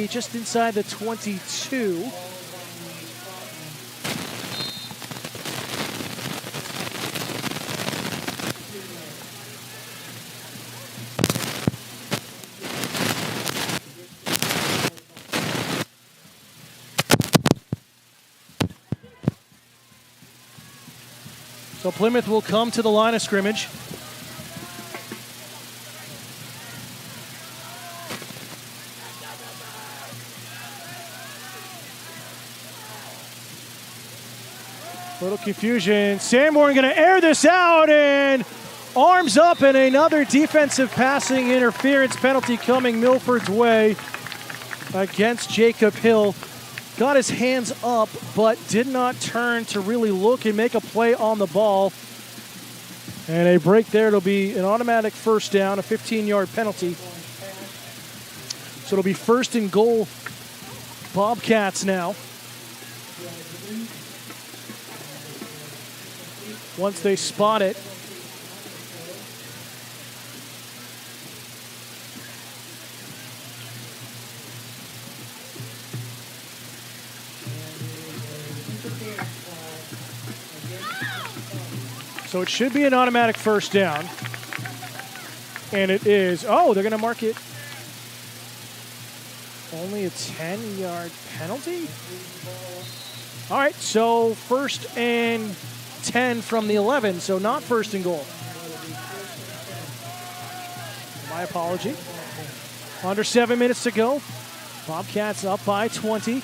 just inside the 22. So Plymouth will come to the line of scrimmage. Little confusion. Sanborn going to air this out, and arms up, and another defensive passing interference penalty coming Milford's way against Jacob Hill. Got his hands up, but did not turn to really look and make a play on the ball. And a break there. It'll be an automatic first down, a 15-yard penalty. So it'll be 1st and goal, Bobcats now. Once they spot it. So it should be an automatic first down. And it is. Oh, they're going to mark it only a 10-yard penalty? All right, so 1st and 10 from the 11, so not 1st and goal. My apology. Under 7 minutes to go. Bobcats up by 20.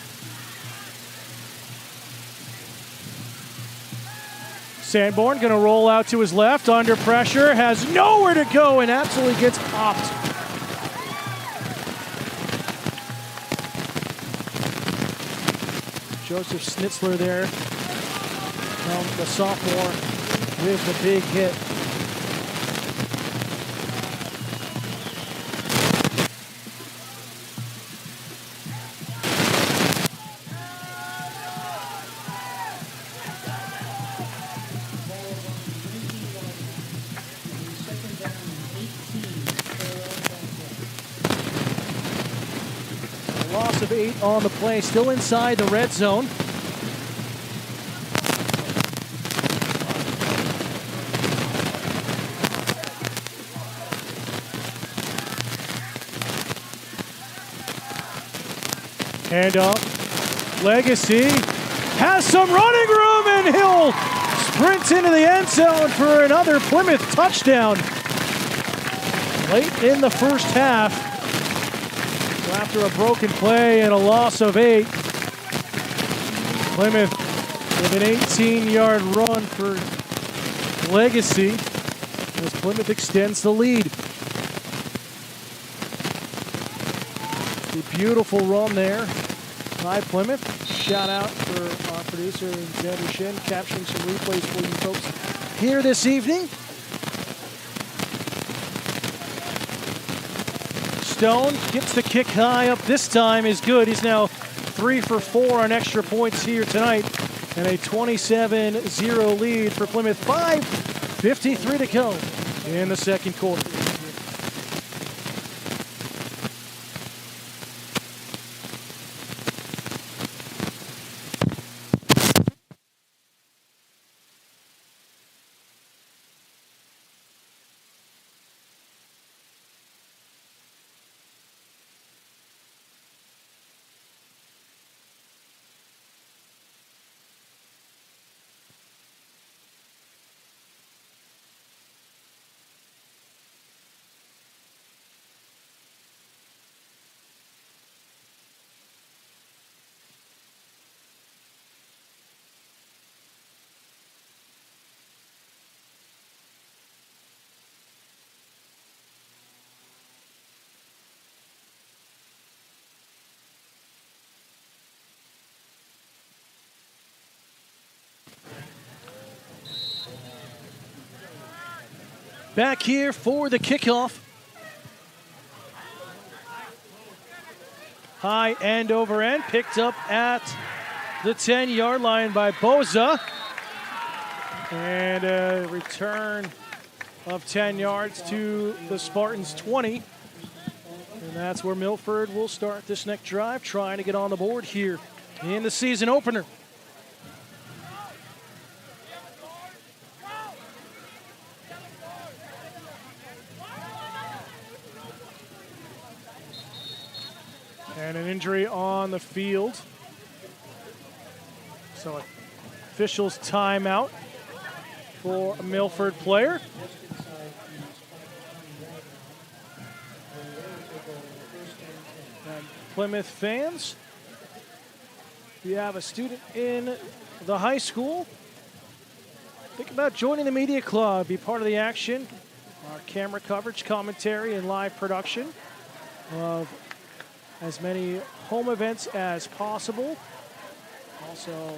Sanborn going to roll out to his left, under pressure, has nowhere to go, and absolutely gets popped. Joseph Schnitzler there, the sophomore, with the big hit. Loss of 8 on the play, still inside the red zone. Hand off. Legacy has some running room, and he'll sprint into the end zone for another Plymouth touchdown. Late in the first half. After a broken play and a loss of 8, Plymouth with an 18-yard run for Legacy as Plymouth extends the lead. A beautiful run there by Plymouth. Shout out for our producer, Xander Shin, capturing some replays for you folks here this evening. Stone gets the kick high up. This time is good. He's now 3 for 4 on extra points here tonight. And a 27-0 lead for Plymouth. 5:53 to go in the second quarter. Back here for the kickoff. High end over end, picked up at the 10-yard line by Boza. And a return of 10 yards to the Spartans' 20. And that's where Milford will start this next drive, trying to get on the board here in the season opener. And an injury on the field. So officials timeout for a Milford player. And Plymouth fans, if you have a student in the high school, think about joining the media club, be part of the action. Our camera coverage, commentary, and live production of as many home events as possible. Also,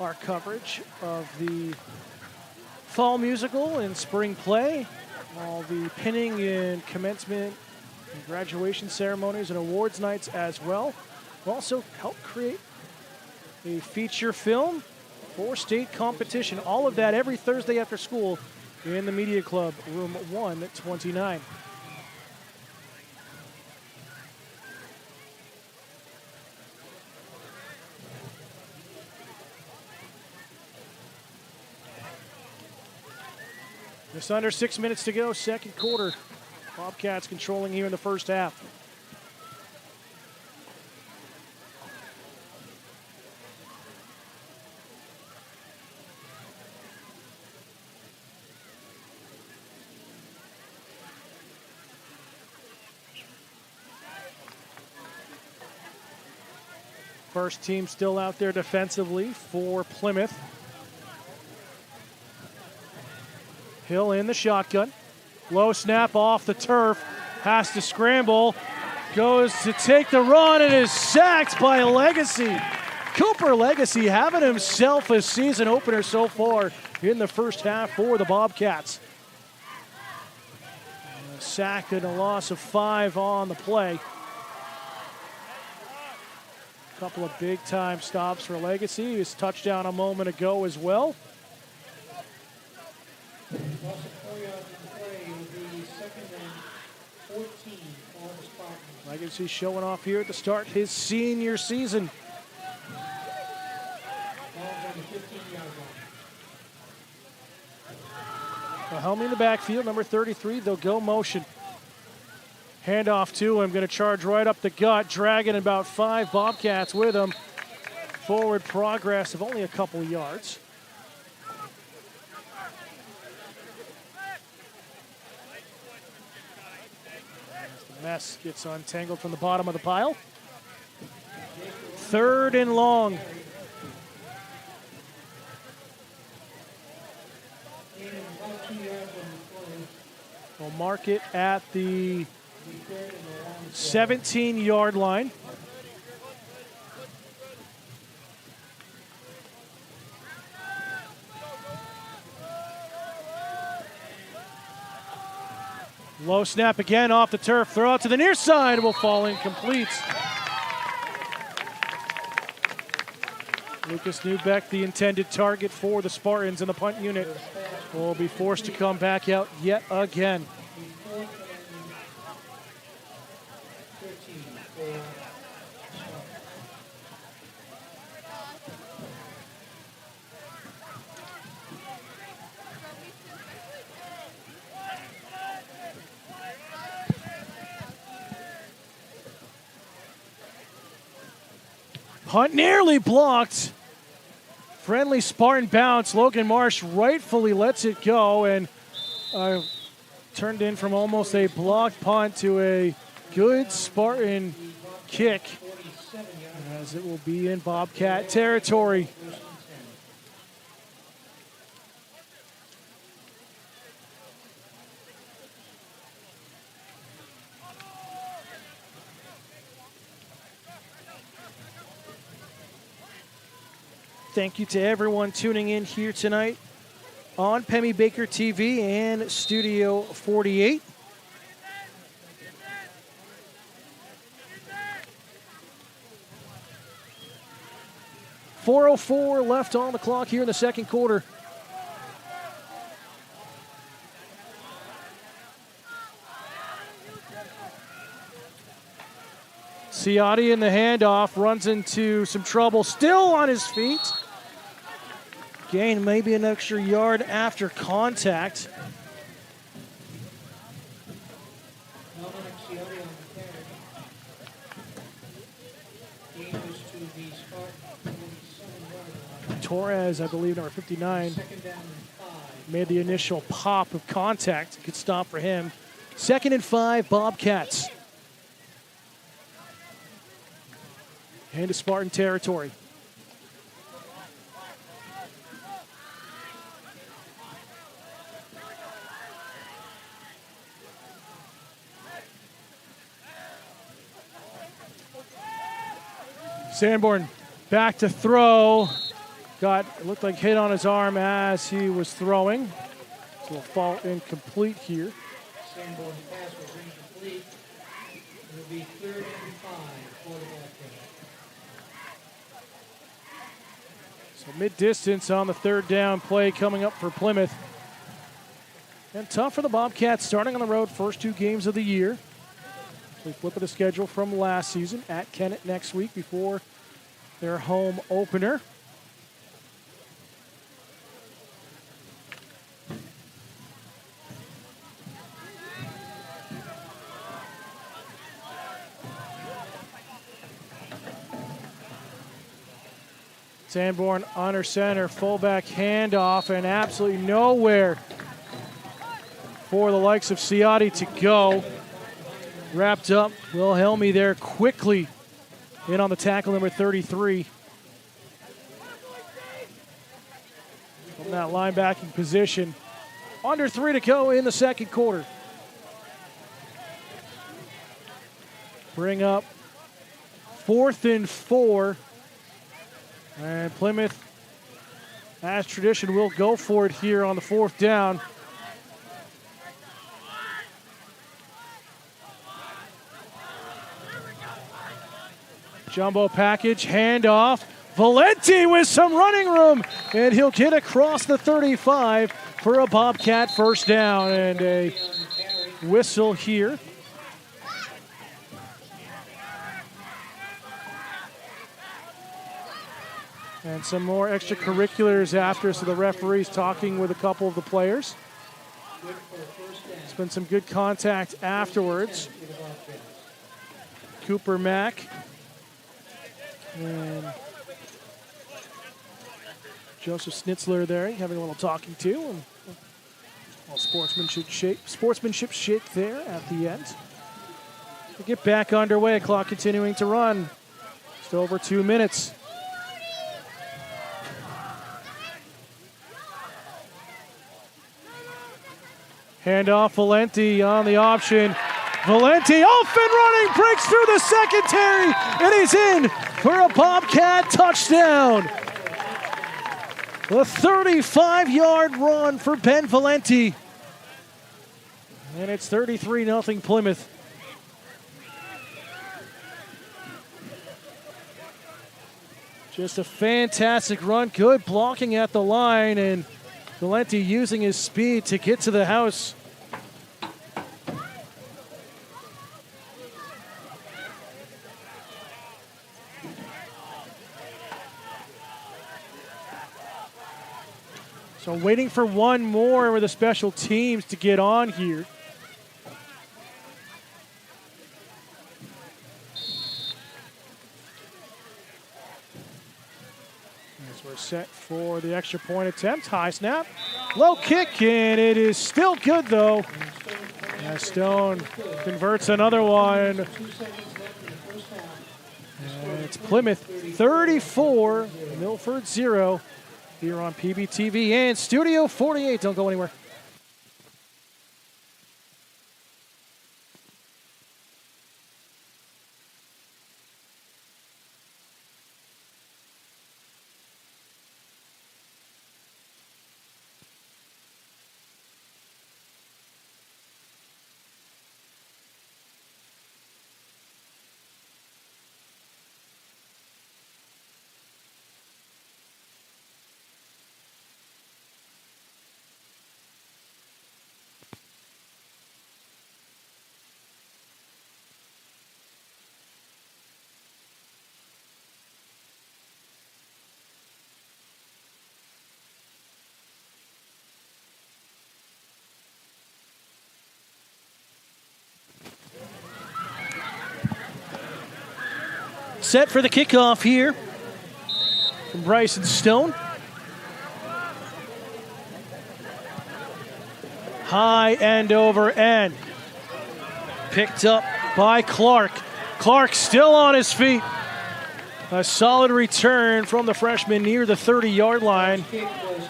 our coverage of the fall musical and spring play, all the pinning and commencement and graduation ceremonies and awards nights as well. We'll also help create a feature film for state competition. All of that every Thursday after school in the Media Club, room 129. Just under 6 minutes to go, second quarter. Bobcats controlling here in the first half. First team still out there defensively for Plymouth. Hill in the shotgun. Low snap off the turf. Has to scramble. Goes to take the run and is sacked by Legacy. Cooper Legacy having himself a season opener so far in the first half for the Bobcats. A sack and a loss of 5 on the play. Couple of big-time stops for Legacy. His touchdown a moment ago as well. Legacy showing off here at the start his senior season. Helmy in the backfield, number 33. They'll go motion. Handoff to him, going to charge right up the gut, dragging about 5 Bobcats with him. Forward progress of only a couple of yards. As the mess gets untangled from the bottom of the pile. 3rd and long. We'll mark it at the 17-yard line. Low snap again off the turf. Throw out to the near side will fall incomplete. Lucas Newbeck, the intended target for the Spartans, and the punt unit will be forced to come back out yet again. Punt nearly blocked. Friendly Spartan bounce. Logan Marsh rightfully lets it go and turned in from almost a blocked punt to a good Spartan kick, as it will be in Bobcat territory. Thank you to everyone tuning in here tonight on Pemmy Baker TV and Studio 48. .404 left on the clock here in the second quarter. Ciotti in the handoff, runs into some trouble, still on his feet. Gain maybe an extra yard after contact. Torres, I believe, number 59, made the initial pop of contact. Good stop for him. 2nd and 5, Bobcats. Into Spartan territory. Sanborn back to throw. It looked like hit on his arm as he was throwing. So a fall incomplete here. Sanborn's pass was incomplete. It will be 3rd and 5 for the Bobcats. So mid-distance on the 3rd down play coming up for Plymouth. And tough for the Bobcats starting on the road first 2 games of the year. We flip the schedule from last season at Kennett next week before their home opener. Sanborn under center, fullback handoff, and absolutely nowhere for the likes of Ciotti to go. Wrapped up, Wilhelmi there quickly in on the tackle, number 33. From that linebacking position. Under 3 to go in the second quarter. Bring up 4th and 4. And Plymouth, as tradition, will go for it here on the 4th down. Jumbo package, handoff. Valenti with some running room, and he'll get across the 35 for a Bobcat first down, and a whistle here. And some more extracurriculars after, so the referee's talking with a couple of the players. It's been some good contact afterwards. Cooper Mack and Joseph Schnitzler there having a little talking to, and all sportsmanship shake there at the end. We get back underway, clock continuing to run. Just over 2 minutes. Handoff, Valenti on the option. Valenti off and running, breaks through the secondary, and he's in for a Bobcat touchdown. A 35-yard run for Ben Valenti. And it's 33-0 Plymouth. Just a fantastic run, good blocking at the line, and Valenti using his speed to get to the house. So waiting for one more with the special teams to get on here. As we're set for the extra point attempt. High snap, low kick, and it is still good though. As Stone converts another one. And it's Plymouth 34, Milford 0. Here on PBTV and Studio 48. Don't go anywhere. Set for the kickoff here from Bryson Stone. High end over end. Picked up by Clark. Clark still on his feet. A solid return from the freshman near the 30-yard line.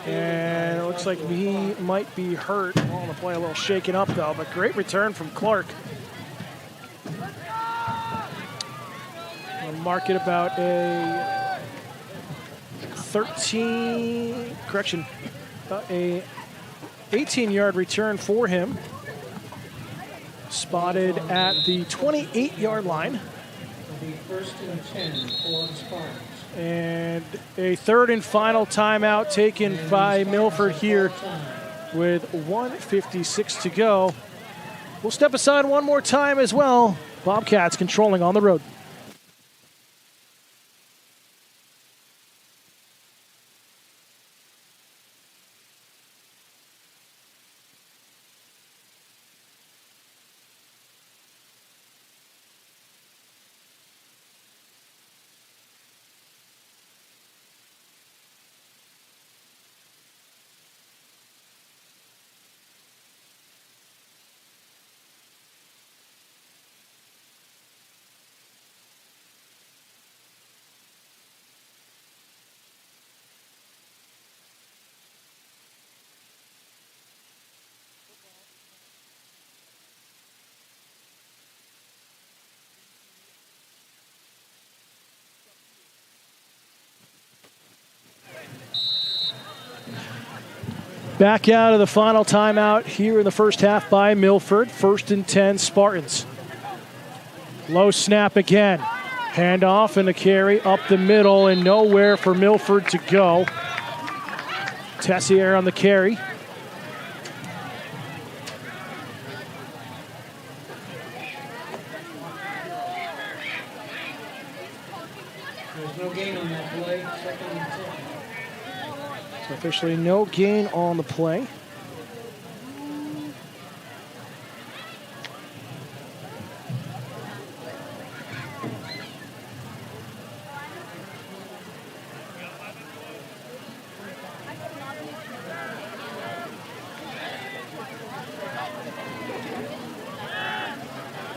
And it looks like he might be hurt. Well, the play a little shaken up though, but great return from Clark. Mark it about a 18-yard return for him. Spotted at the 28-yard line. First and 10 for the Spartans. And a third and final timeout taken by Milford here with 1:56 to go. We'll step aside one more time as well. Bobcats controlling on the road. Back out of the final timeout here in the first half by Milford. 1st and 10 Spartans. Low snap again. Handoff and a carry up the middle and nowhere for Milford to go. Tessier on the carry. There's no gain on that play. 2nd and 10. So officially no gain on the play.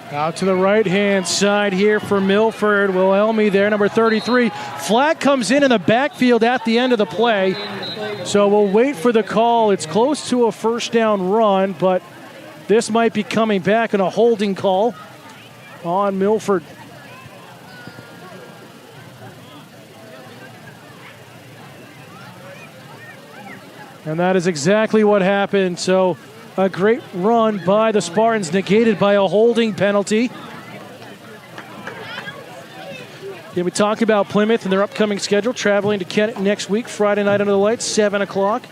Out to the right-hand side here for Milford. Wilhelmy there, number 33. Flag comes in the backfield at the end of the play. So we'll wait for the call. It's close to a first down run, but this might be coming back in a holding call on Milford. And that is exactly what happened. So a great run by the Spartans, negated by a holding penalty. Yeah, we talked about Plymouth and their upcoming schedule, traveling to Kent next week, Friday night under the lights, 7 o'clock,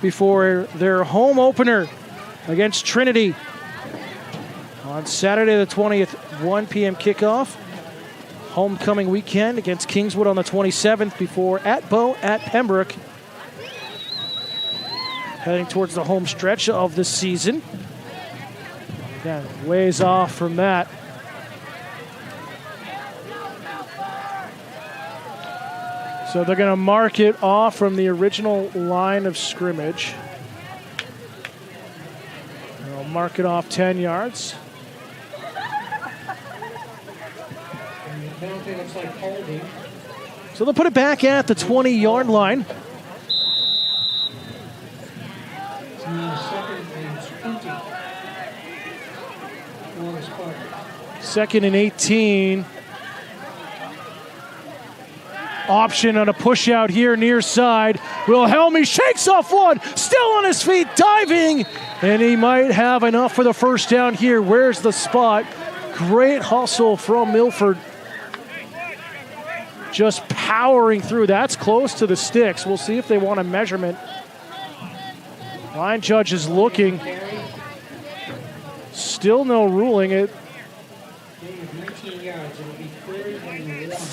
before their home opener against Trinity on Saturday the 20th, 1 p.m. kickoff. Homecoming weekend against Kingswood on the 27th, before at Bow at Pembroke. Heading towards the home stretch of the season. Again, ways off from that. So they're going to mark it off from the original line of scrimmage. They'll mark it off 10 yards. And the penalty looks like holding. So they'll put it back at the 20-yard line. Second and 18. Option on a push out here near side. Wilhelmy shakes off one, still on his feet, diving, and he might have enough for the first down here. Where's the spot? Great hustle from Milford. Just powering through. That's close to the sticks. We'll see if they want a measurement. Line judge is looking. Still no ruling. It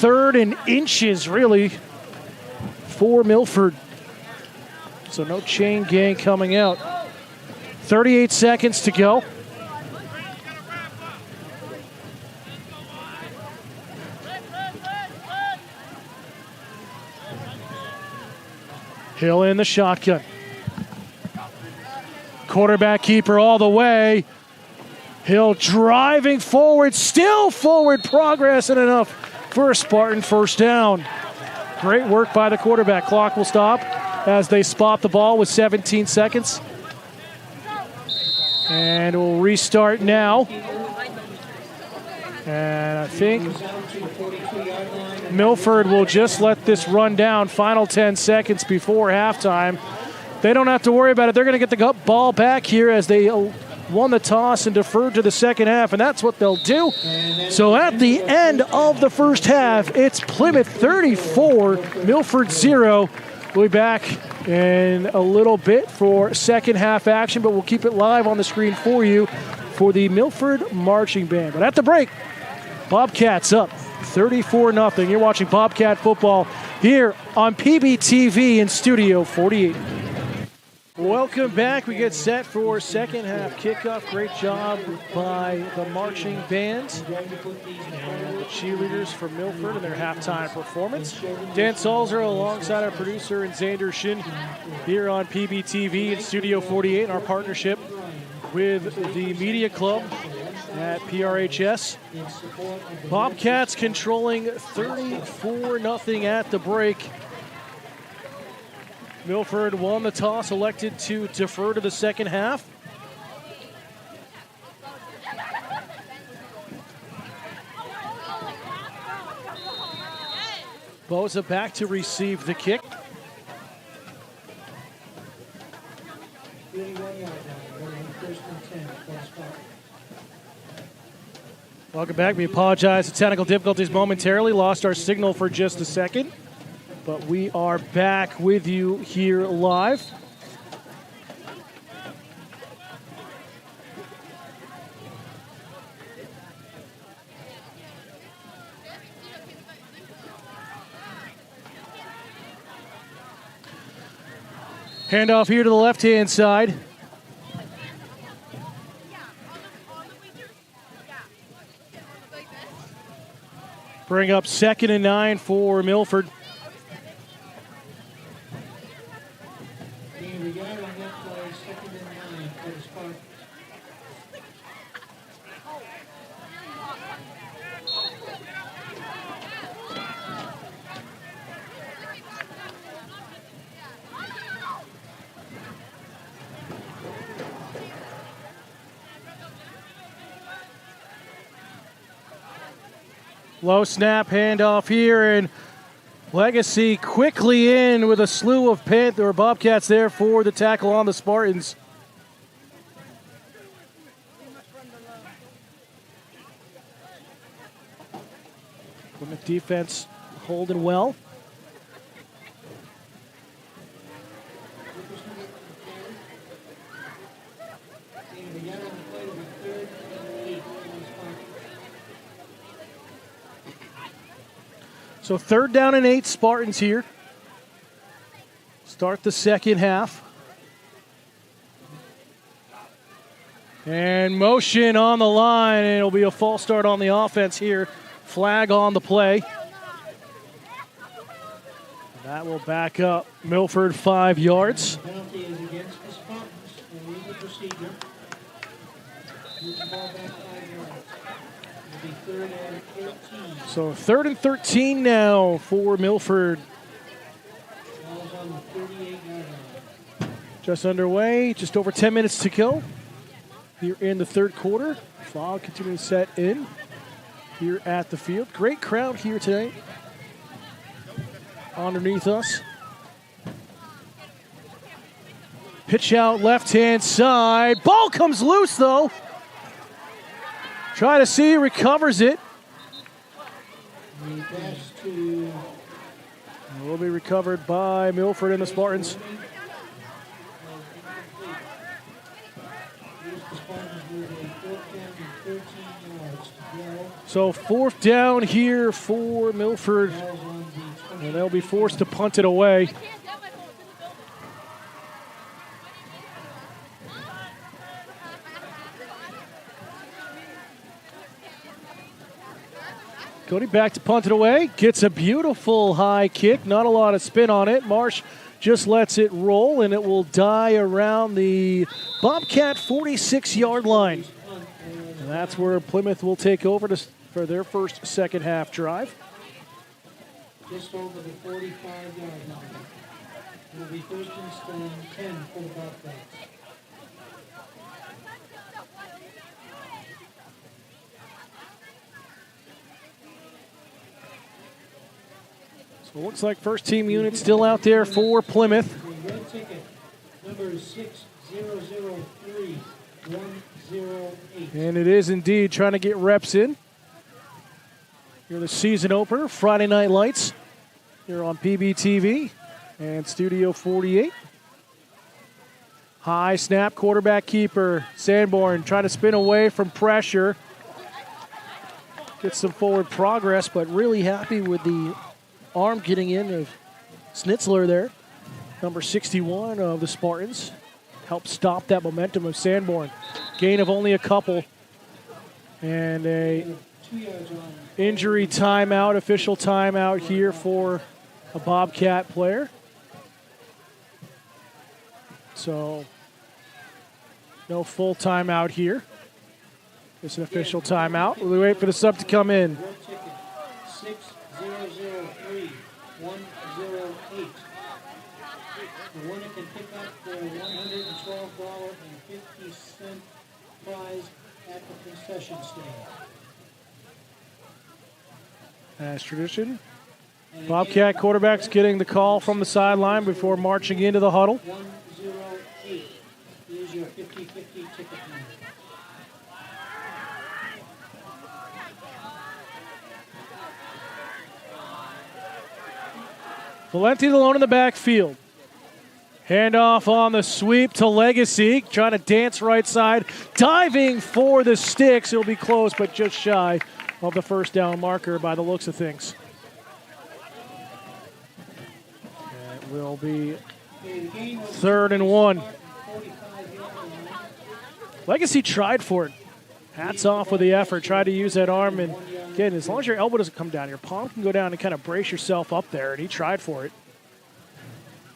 3rd and inches, really, for Milford. So no chain gang coming out. 38 seconds to go. Hill in the shotgun. Quarterback keeper all the way. Hill driving forward, still forward progress, and enough for a Spartan first down. Great work by the quarterback. Clock will stop as they spot the ball with 17 seconds. And we'll restart now. And I think Milford will just let this run down. Final 10 seconds before halftime. They don't have to worry about it. They're going to get the ball back here as they won the toss and deferred to the second half, and that's what they'll do. So at the end of the first half, it's Plymouth 34, Milford 0. We'll be back in a little bit for second half action, but we'll keep it live on the screen for you for the Milford Marching Band. But at the break, Bobcats up 34-0. You're watching Bobcat football here on PBTV in Studio 48. Welcome back. We get set for second half kickoff. Great job by the marching band and the cheerleaders from Milford in their halftime performance. Dan Salzer alongside our producer and Xander Shin here on PBTV in Studio 48 in our partnership with the Media Club at PRHS. Bobcats controlling 34-0 at the break. Milford won the toss, elected to defer to the second half. Boza back to receive the kick. spot. Welcome back. We apologize for technical difficulties momentarily. Lost our signal for just a second. But we are back with you here live. Handoff here to the left-hand side. Bring up 2nd and 9 for Milford. Being regarded on that play, 2nd and 9 for the Spartans. Low snap handoff here, and Legacy quickly in with a slew of Panther or Bobcats there for the tackle on the Spartans. Plymouth defense holding well. Being regarded on the play will be 3rd and 8 for the Spartans. So 3rd down and 8 Spartans here. Start the second half. And motion on the line, and it'll be a false start on the offense here. Flag on the play. That will back up Milford 5 yards. The penalty is against the Spartans. And legal procedure. Move the ball back 5 yards. It'll be 3rd and 13. So 3rd and 13 now for Milford. Ball's on the 38-yard line. Just underway, just over 10 minutes to go here in the 3rd quarter. Fog continuing to set in here at the field. Great crowd here tonight underneath us. Pitch out left-hand side. Ball comes loose, though. Try to see, recovers it. The pass to Will be recovered by Milford and the Spartans. the Spartans with a 4th down and 13 yards to go. So 4th down here for Milford, Ball's on the 20. and they'll be forced to punt it away. Cody back to punt it away. Gets a beautiful high kick. Not a lot of spin on it. Marsh just lets it roll, and it will die around the Bobcat 46-yard line. And that's where Plymouth will take over for their first second half drive. Just over the 45-yard line. It'll be 1st and 10 for the Bobcats. So it looks like first team unit still out there for Plymouth. The red ticket, number 6003-108. And it is indeed trying to get reps in. Here the season opener, Friday Night Lights, here on PBTV and Studio 48. High snap, quarterback keeper, Sanborn trying to spin away from pressure. Get some forward progress, but really happy with the arm getting in of Schnitzler there. Number 61 of the Spartans. Helped stop that momentum of Sanborn. Gain of only a couple. And a 2 yards on. injury timeout, official timeout here for a Bobcat player. So no full timeout here. It's an official timeout. We wait for the sub to come in. Red ticket, 6003-108. The winner can pick up the $112.50 prize at the concession stand. As tradition, And Bobcat quarterbacks getting the call from the sideline before marching into the huddle. 108 is your 50-50 ticket number. Valenti alone in the backfield. Handoff on the sweep to Legacy, trying to dance right side, diving for the sticks. It'll be close, but just shy of the first down marker by the looks of things. It will be 3rd and 1. Legacy tried for it. Hats off with the effort. Tried to use that arm, and again, as long as your elbow doesn't come down, your palm can go down and kind of brace yourself up there, and he tried for it.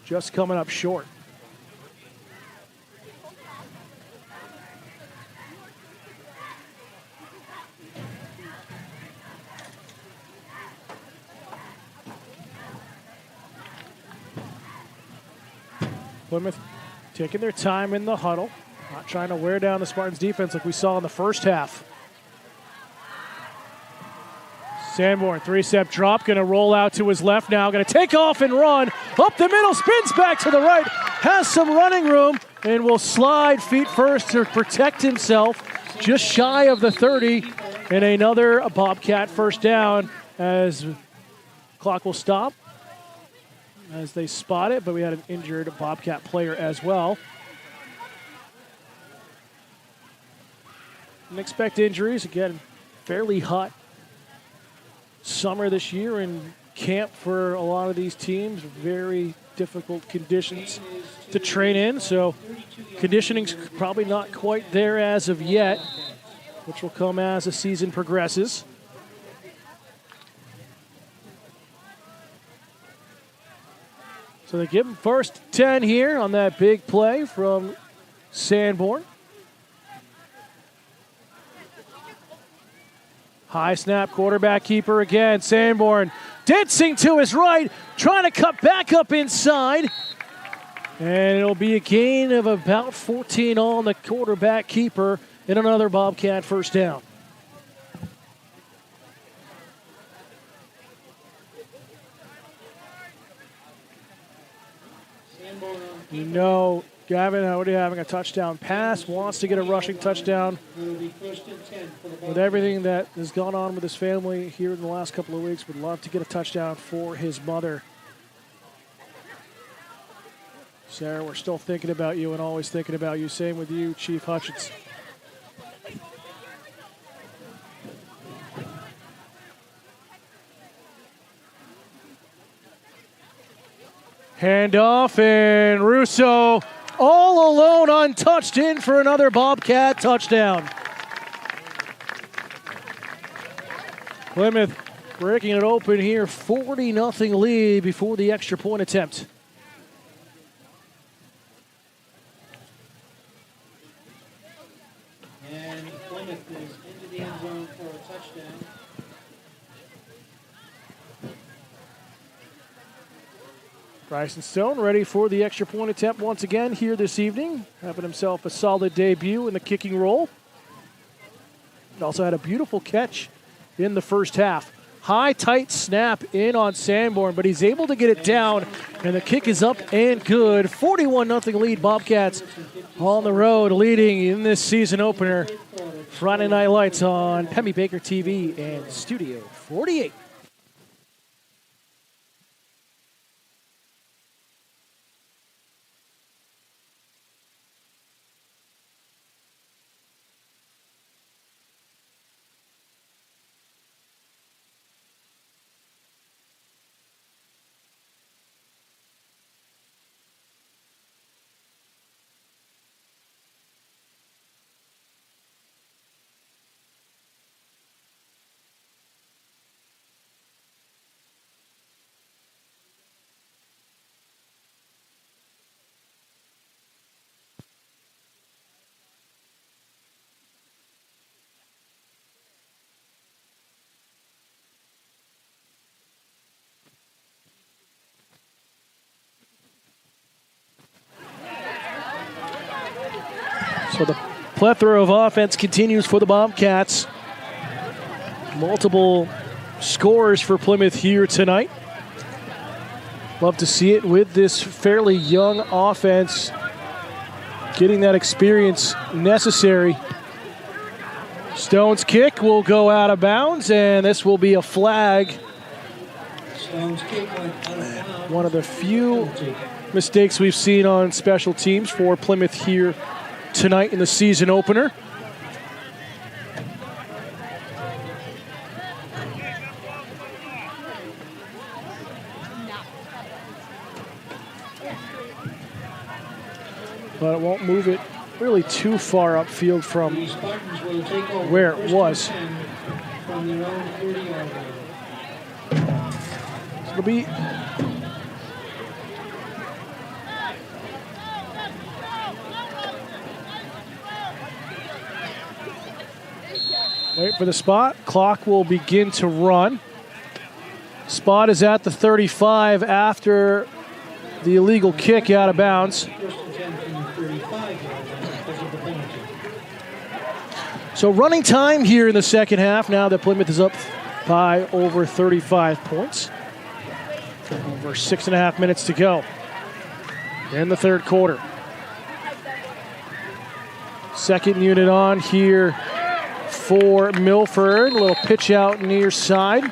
Just coming up short. Plymouth taking their time in the huddle, not trying to wear down the Spartans defense like we saw in the first half. Sanborn, 3-step drop, going to roll out to his left now, going to take off and run. Up the middle, spins back to the right, has some running room, and will slide feet first to protect himself, just shy of the 30, and another Bobcat first down as clock will stop as they spot it, but we had an injured Bobcat player as well. Didn't expect injuries. Again, fairly hot summer this year in camp for a lot of these teams. Very difficult conditions to train in, so conditioning's probably not quite there as of yet, which will come as the season progresses. So they give him first 10 here on that big play from Sanborn. High snap, quarterback keeper again. Sanborn dancing to his right, trying to cut back up inside. And it'll be a gain of about 14 on the quarterback keeper and another Bobcat first down. You know, Gavin already having a touchdown pass, wants to get a rushing touchdown. With everything that has gone on with his family here in the last couple of weeks, would love to get a touchdown for his mother. Sarah, we're still thinking about you and always thinking about you. Same with you, Chief Hutchins. Handoff, and Russo all alone, untouched, in for another Bobcat touchdown. Plymouth breaking it open here, 40-0 lead before the extra point attempt. And Plymouth is into the end zone for a touchdown. Bryson Stone ready for the extra point attempt once again here this evening, having himself a solid debut in the kicking role. He also had a beautiful catch in the first half. High, tight snap in on Sanborn, but he's able to get it down, and the kick is up and good. 41-0 lead, Bobcats on the road, leading in this season opener. Friday Night Lights on Pemmy Baker TV and Studio 48. So the plethora of offense continues for the Bobcats. Multiple scores for Plymouth here tonight. Love to see it with this fairly young offense getting that experience necessary. Stone's kick will go out of bounds, and this will be a flag Stone's kick went out of bounds. One of the few Penalty. mistakes we've seen on special teams for Plymouth here tonight in the season opener. But it won't move it really too far upfield from The Spartans will take over where it first was. and 10 from their own 30-yard line. It'll be wait for the spot. Clock will begin to run. Spot is at the 35 after the illegal kick out of bounds. First and 10 from the 35-yard line because of the penalty. So running time here in the second half now that Plymouth is up by over 35 points. Over 6.5 minutes to go in the third quarter. Second unit on here for Milford. A little pitch out near side.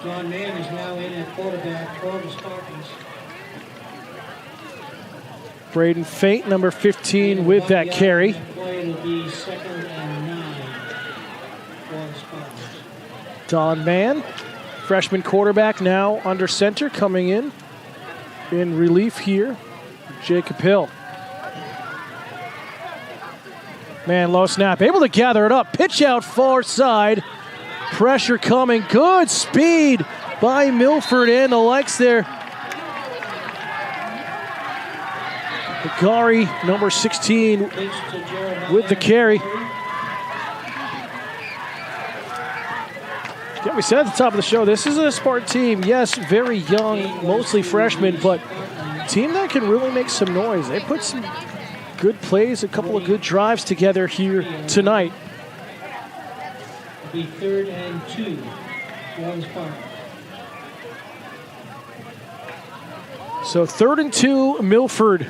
John Mann is now in at quarterback for the Spartans. Braden Fate, number 15, with that carry. Play will be 2nd and 9 for the Spartans. Don Mann, freshman quarterback, now under center, coming in relief here. Jacob Hill. Man, low snap, able to gather it up. Pitch out far side. Pressure coming. Good speed by Milford and the likes there. Gary, number 16, Pitch to Jeremiah. with the carry. Yeah, we said at the top of the show, this is a Spartan team. Yes, very young, mostly freshmen, but a team that can really make some noise. They put some good plays, a couple of good drives together here tonight. It'll be 3rd and 2 for the Spartans. So 3rd and 2, Milford.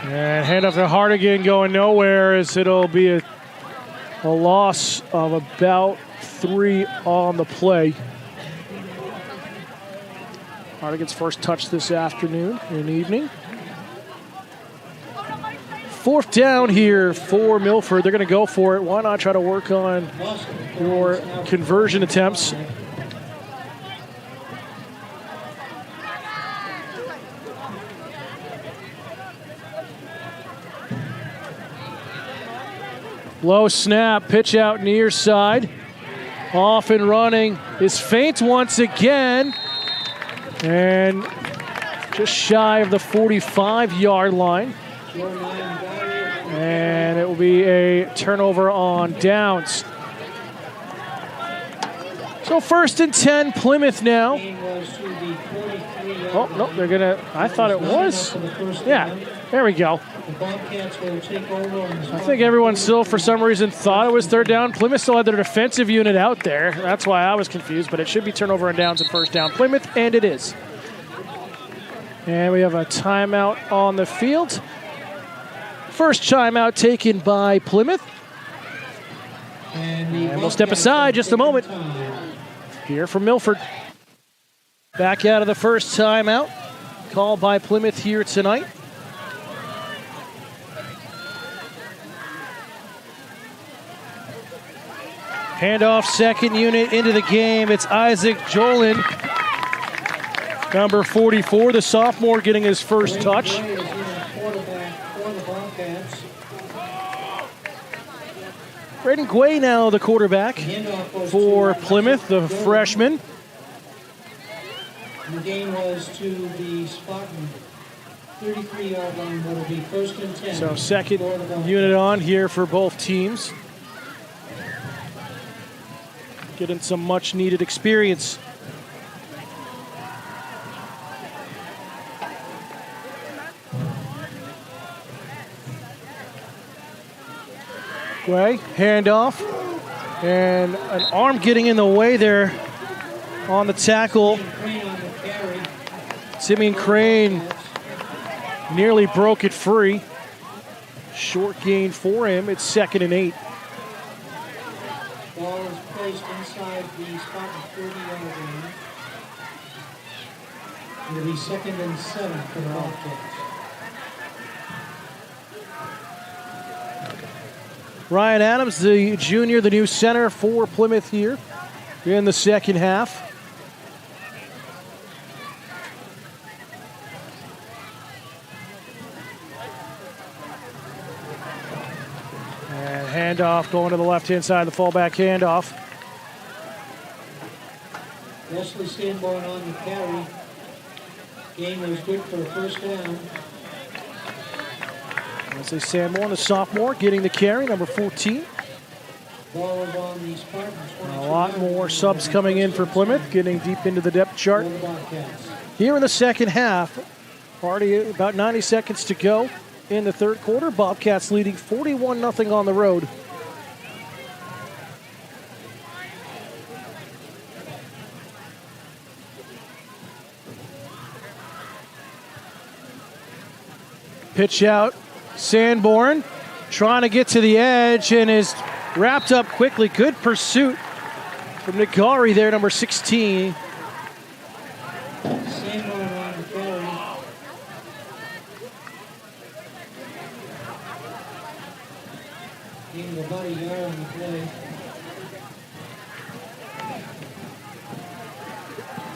And hand off to Hardigan, going nowhere, as it'll be a loss of about 3 on the play. Hardigan's first touch this afternoon and evening. 4th down here for Milford. They're going to go for it. Why not try to work on your conversion attempts? Low snap, pitch out near side. Off and running is Feint once again. And just shy of the 45-yard line. And it will be a turnover on downs. So 1st and 10, Plymouth now. Oh, no, they're going to, I thought it was. Yeah, there we go. The Bobcats will take over on the I think everyone still, for some reason, thought it was 3rd down. Plymouth still had their defensive unit out there. That's why I was confused, but it should be turnover and downs and 1st down Plymouth, and it is. And we have a timeout on the field. First timeout taken by Plymouth. And we'll step aside just a moment. Here from Milford. Back out of the first timeout. Called by Plymouth here tonight. Handoff, second unit into the game. It's Isaac Jolin, number 44, the sophomore, getting his first touch. Braden Guay now the quarterback for Plymouth, the freshman. The game was to the Spartan 33-yard line, but it'll be 1st and 10. So second unit on here for both teams. Getting some much needed experience. Guay, handoff. And an arm getting in the way there on the tackle. Crane on the carry. Simeon Crane nearly broke it free. Short gain for him. It's 2nd and 8. Ball is placed inside the Spartan 30-yard line. It'll be 2nd and 7 for the Bobcats. Ryan Adams, the junior, the new center for Plymouth here in the second half. And handoff going to the left-hand side, the fullback handoff. Wesley Sanborn on the carry. Game was good for a first down. Wesley Sanborn, the sophomore, getting the carry, number 14. Ball is on the Spartans. A lot more subs coming in for Plymouth, getting deep into the depth chart. Here in the second half, already about 90 seconds to go in the third quarter. Bobcats leading 41-0 on the road. Pitch out, Sanborn trying to get to the edge and is wrapped up quickly. Good pursuit from Nagari there, number 16. Sanborn on the carry. Gaining about a yard on the play.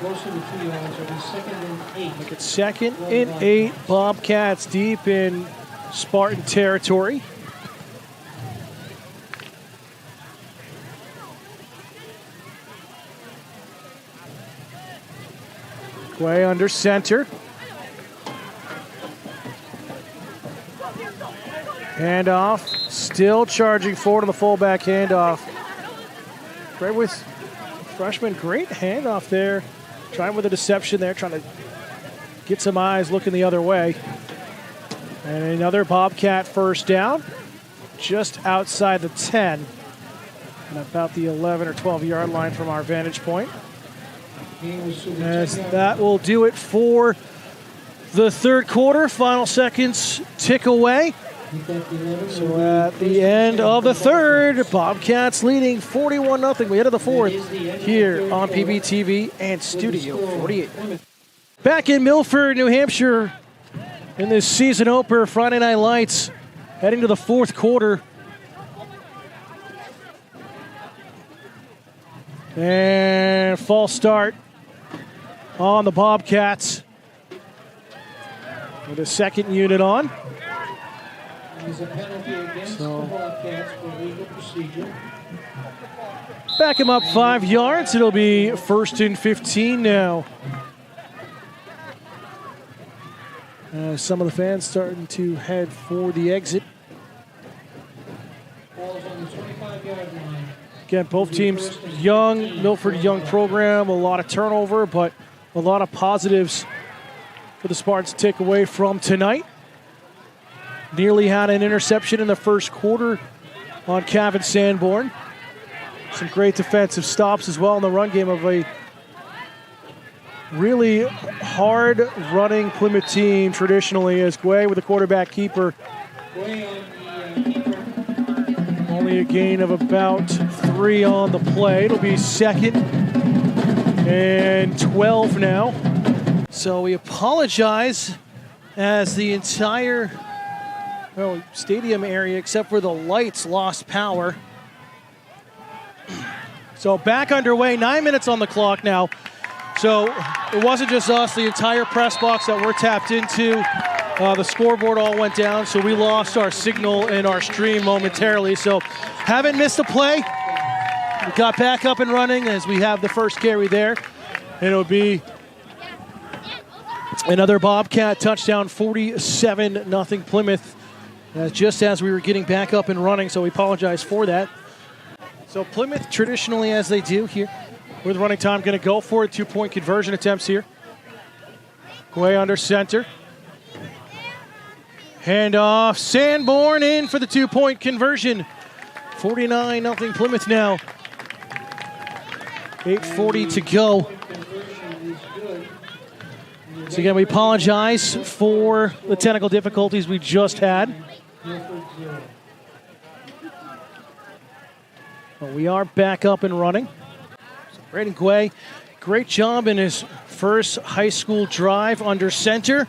Close to the 2 yards. It'll be 2nd and 8. Look at 2nd and 8. Bobcats deep in Spartan territory. Way under center. Handoff. Still charging forward on the fullback handoff. Right with freshman. Great handoff there. Trying with a deception there. Trying to get some eyes looking the other way. And another Bobcat first down. Just outside the 10. And about the 11 or 12 yard line from our vantage point. As that will do it for the third quarter. Final seconds tick away. So at the end of the third, Bobcats leading 41-0. We head to the fourth here on PBTV and Studio 48. Back in Milford, New Hampshire in this season opener, Friday Night Lights, heading to the fourth quarter. And false start on the Bobcats with a second unit on. There's a penalty against the Bobcats for legal procedure. Back him up 5 yards. It'll be 1st and 15 now. Some of the fans starting to head for the exit. Ball's on the 25-yard line. Again, both teams young, Milford young program, a lot of turnover, but a lot of positives for the Spartans to take away from tonight. Nearly had an interception in the first quarter on Kevin Sanborn. Some great defensive stops as well in the run game of a really hard running Plymouth team traditionally, as Guay with the quarterback keeper. Guay on the keeper. Only a gain of about 3 on the play. It'll be 2nd and 12 now. So we apologize as the entire stadium area, except for the lights, lost power. So back underway, 9 minutes on the clock now. So it wasn't just us, the entire press box that we're tapped into. The scoreboard all went down, so we lost our signal and our stream momentarily. So haven't missed a play. We got back up and running as we have the first carry there. And it'll be another Bobcat touchdown, 47-0 Plymouth. Just as we were getting back up and running, so we apologize for that. So Plymouth, traditionally as they do here, with running time, going to go for it. 2-point conversion attempts here. Way under center. Handoff, Sanborn in for the 2-point conversion. 49-0 Plymouth now. 8:40 to go. Conversion is good. So again, we apologize for the technical difficulties we just had. Milford 0. But we are back up and running. So Braden Guay, great job in his first high school drive under center,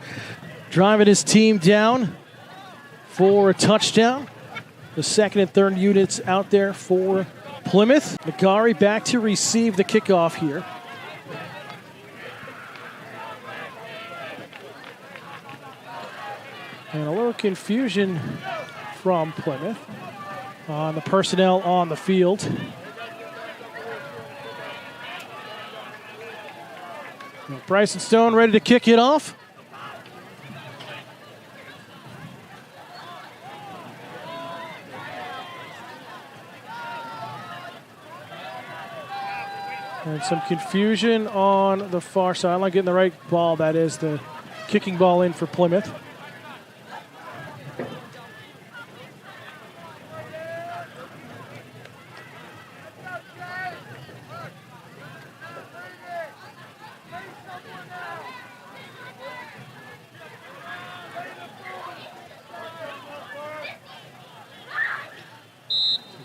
driving his team down for a touchdown. The second and third units out there for Plymouth. Nagari back to receive the kickoff here. And a little confusion from Plymouth on the personnel on the field. Bryson Stone ready to kick it off. And some confusion on the far side. I'm not getting the right ball. That is the kicking ball in for Plymouth.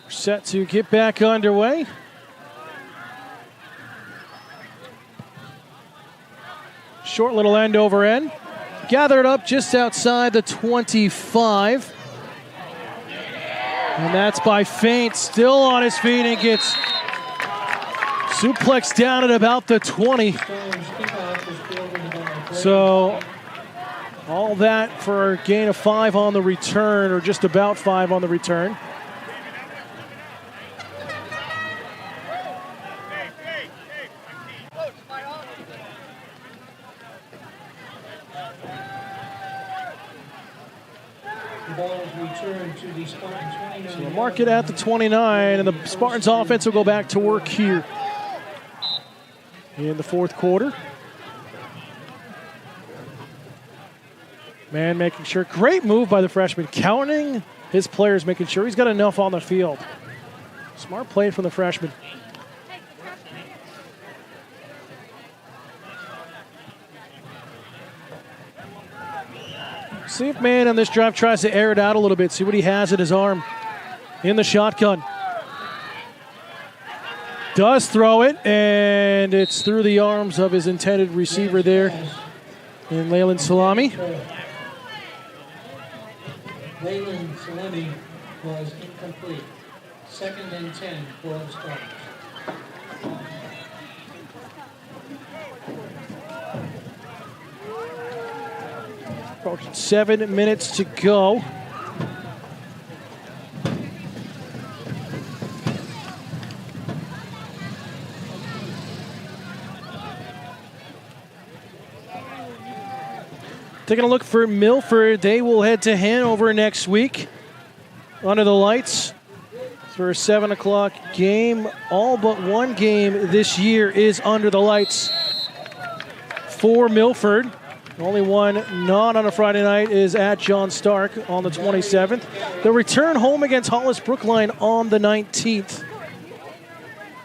We're set to get back underway. Short little end over end. Gathered up just outside the 25. And that's by Feint. Still on his feet and gets suplexed down at about the 20. So all that for a gain of 5 on the return, or just about 5 on the return. So we'll mark it at the 29, and the Spartans offense will go back to work here in the fourth quarter. Man making sure, great move by the freshman, counting his players, making sure he's got enough on the field. Smart play from the freshman. See if man on this drive tries to air it out a little bit, see what he has in his arm in the shotgun. Does throw it, and it's through the arms of his intended receiver there in Leyland Salami. Leyland Salami was incomplete. 2nd and 10 for the Spartans. Approaching 7 minutes to go. Taking a look for Milford. They will head to Hanover next week under the lights for a 7 o'clock game. All but one game this year is under the lights for Milford. Only one not on a Friday night is at John Stark on the 27th. They'll return home against Hollis Brookline on the 19th.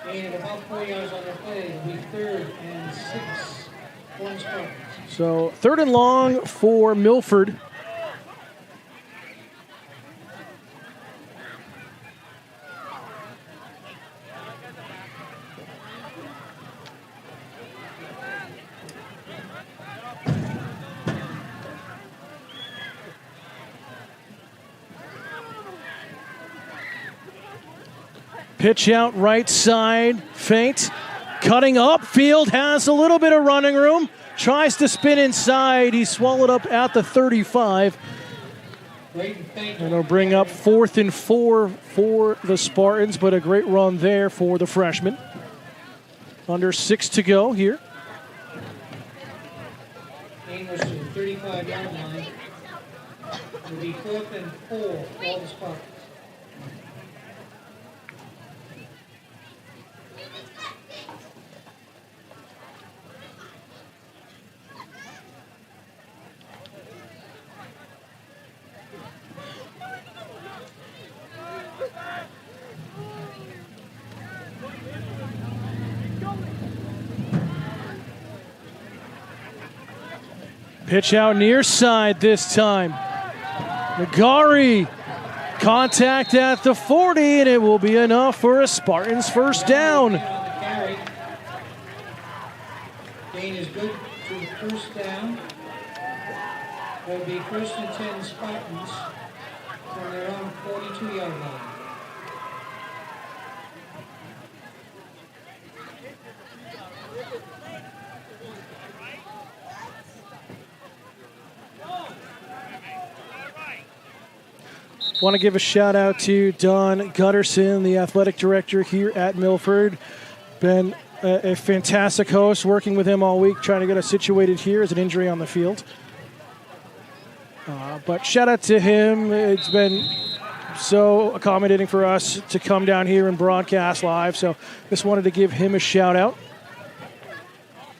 And about 4 yards on their play, it'll be 3rd and 6 for the Spartans. So 3rd and long for Milford. Pitch out right side, Feint. Cutting upfield, has a little bit of running room. Tries to spin inside. He's swallowed up at the 35. And it'll bring up 4th and 4 for the Spartans, but a great run there for the freshman. Under 6 to go here. Game was to the 35-yard line. It'll be 4th and 4 for the Spartans. Pitch out near side this time. Nagari, contact at the 40, and it will be enough for a Spartans first down. Gain is good to the first down. Will be first and 10 Spartans from their own 42-yard line. Want to give a shout out to Don Gutterson, the athletic director here at Milford. Been a fantastic host, working with him all week, trying to get us situated here as an injury on the field. But shout out to him. It's been so accommodating for us to come down here and broadcast live. So just wanted to give him a shout out.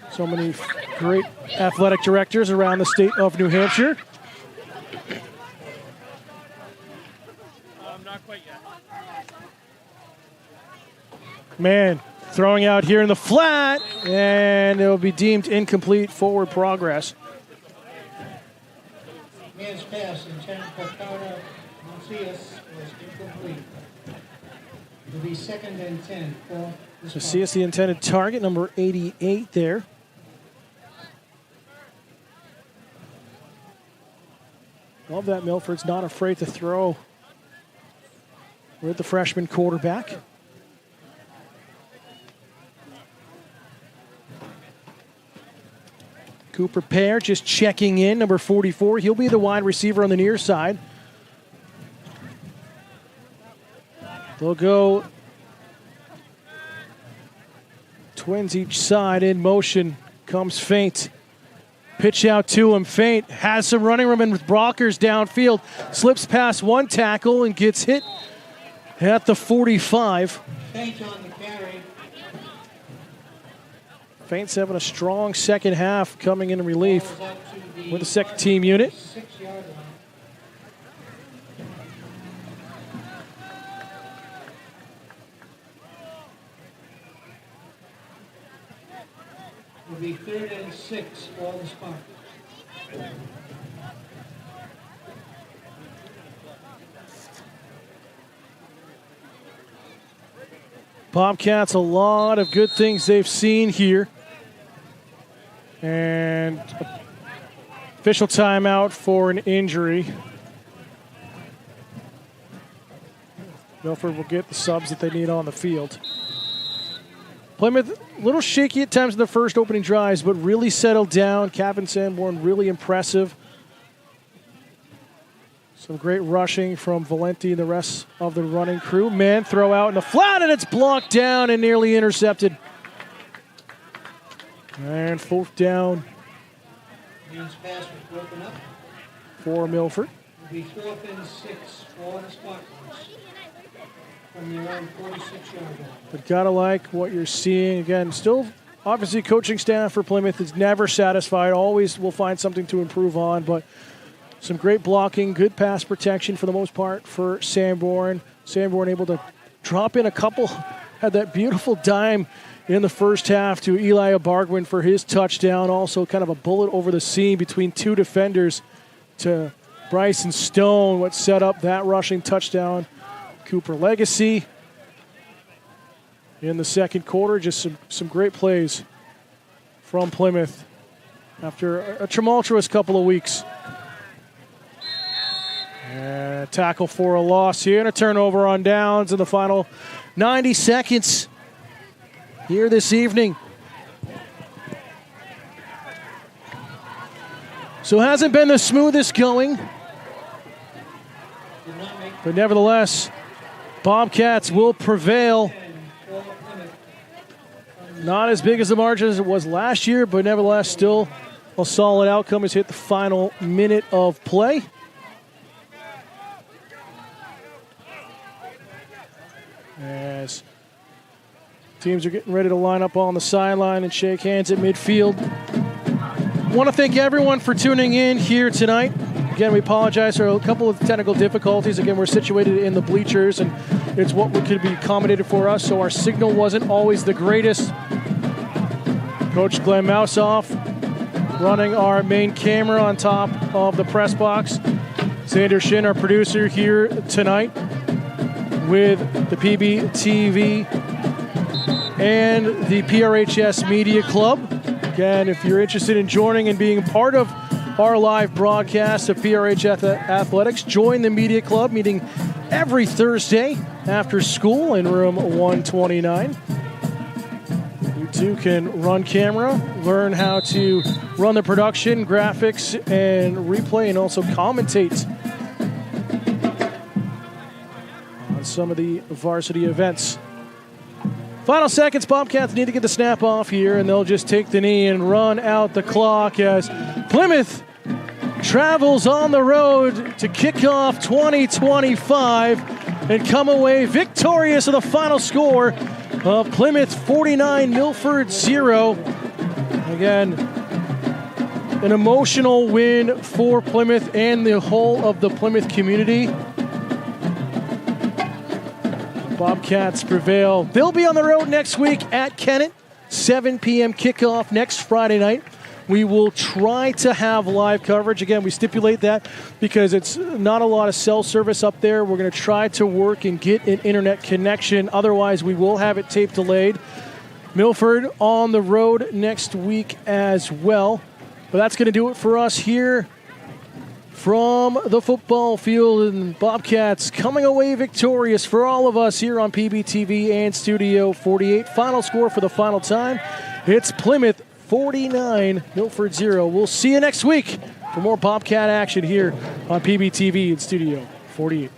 So many great athletic directors around the state of New Hampshire. Not quite yet. Man, throwing out here in the flat, and it will be deemed incomplete forward progress. Man's pass intended for Carter Macias was incomplete. It will be second and 10 for the So see us the intended target, number 88 there. Love that Milford's not afraid to throw with the freshman quarterback. Cooper Pear just checking in, number 44. He'll be the wide receiver on the near side. They'll go twins each side. In motion comes Feint. Pitch out to him. Feint has some running room and with Brockers downfield. Slips past one tackle and gets hit at the 45. Feint on the carry. Feint's having a strong second half coming in relief Ball is out to the with the second team unit. 6-yard line. Will be third and 6 for the Spartans. Bobcats, a lot of good things they've seen here. And official timeout for an injury. Milford will get the subs that they need on the field. Plymouth, a little shaky at times in the first opening drives, but really settled down. Captain Sanborn, really impressive. Some great rushing from Valenti and the rest of the running crew. Man, throw out in the flat, and it's blocked down and nearly intercepted. And fourth down Man's pass was broken up. for Milford. Will be fourth and 6 for the Spartans from their own 46-yard line. But gotta like what you're seeing. Again, still obviously coaching staff for Plymouth is never satisfied. Always will find something to improve on, but some great blocking, good pass protection for the most part for Sanborn. Sanborn able to drop in a couple, had that beautiful dime in the first half to Eli Abargwin for his touchdown. Also kind of a bullet over the seam between two defenders to Bryson Stone, what set up that rushing touchdown. Cooper Legacy in the second quarter. Just some great plays from Plymouth after a tumultuous couple of weeks. And tackle for a loss here and a turnover on downs in the final 90 seconds here this evening. So it hasn't been the smoothest going, but nevertheless, Bobcats will prevail. Not as big as the margin as it was last year, but nevertheless still a solid outcome as hit the final minute of play. As teams are getting ready to line up on the sideline and shake hands at midfield. Want to thank everyone for tuning in here tonight. Again, we apologize for a couple of technical difficulties. Again, we're situated in the bleachers, and it's what could be accommodated for us, so our signal wasn't always the greatest. Coach Glenn Mousoff running our main camera on top of the press box. Xander Shin, our producer here tonight with the PBTV and the PRHS Media Club. Again, if you're interested in joining and being part of our live broadcast of PRHS Athletics, join the Media Club, meeting every Thursday after school in room 129. You too can run camera, learn how to run the production, graphics, and replay, and also commentate on some of the varsity events. Final seconds, Bobcats need to get the snap off here, and they'll just take the knee and run out the clock as Plymouth travels on the road to kick off 2025 and come away victorious with the final score of Plymouth 49, Milford 0. Again, an emotional win for Plymouth and the whole of the Plymouth community. Bobcats prevail. They'll be on the road next week at Kennett. 7 p.m. kickoff next Friday night. We will try to have live coverage. Again, we stipulate that because it's not a lot of cell service up there. We're going to try to work and get an internet connection. Otherwise, we will have it tape delayed. Milford on the road next week as well. But that's going to do it for us here from the football field, and Bobcats coming away victorious for all of us here on PBTV and Studio 48. Final score for the final time. It's Plymouth 49, Milford 0. We'll see you next week for more Bobcat action here on PBTV and Studio 48.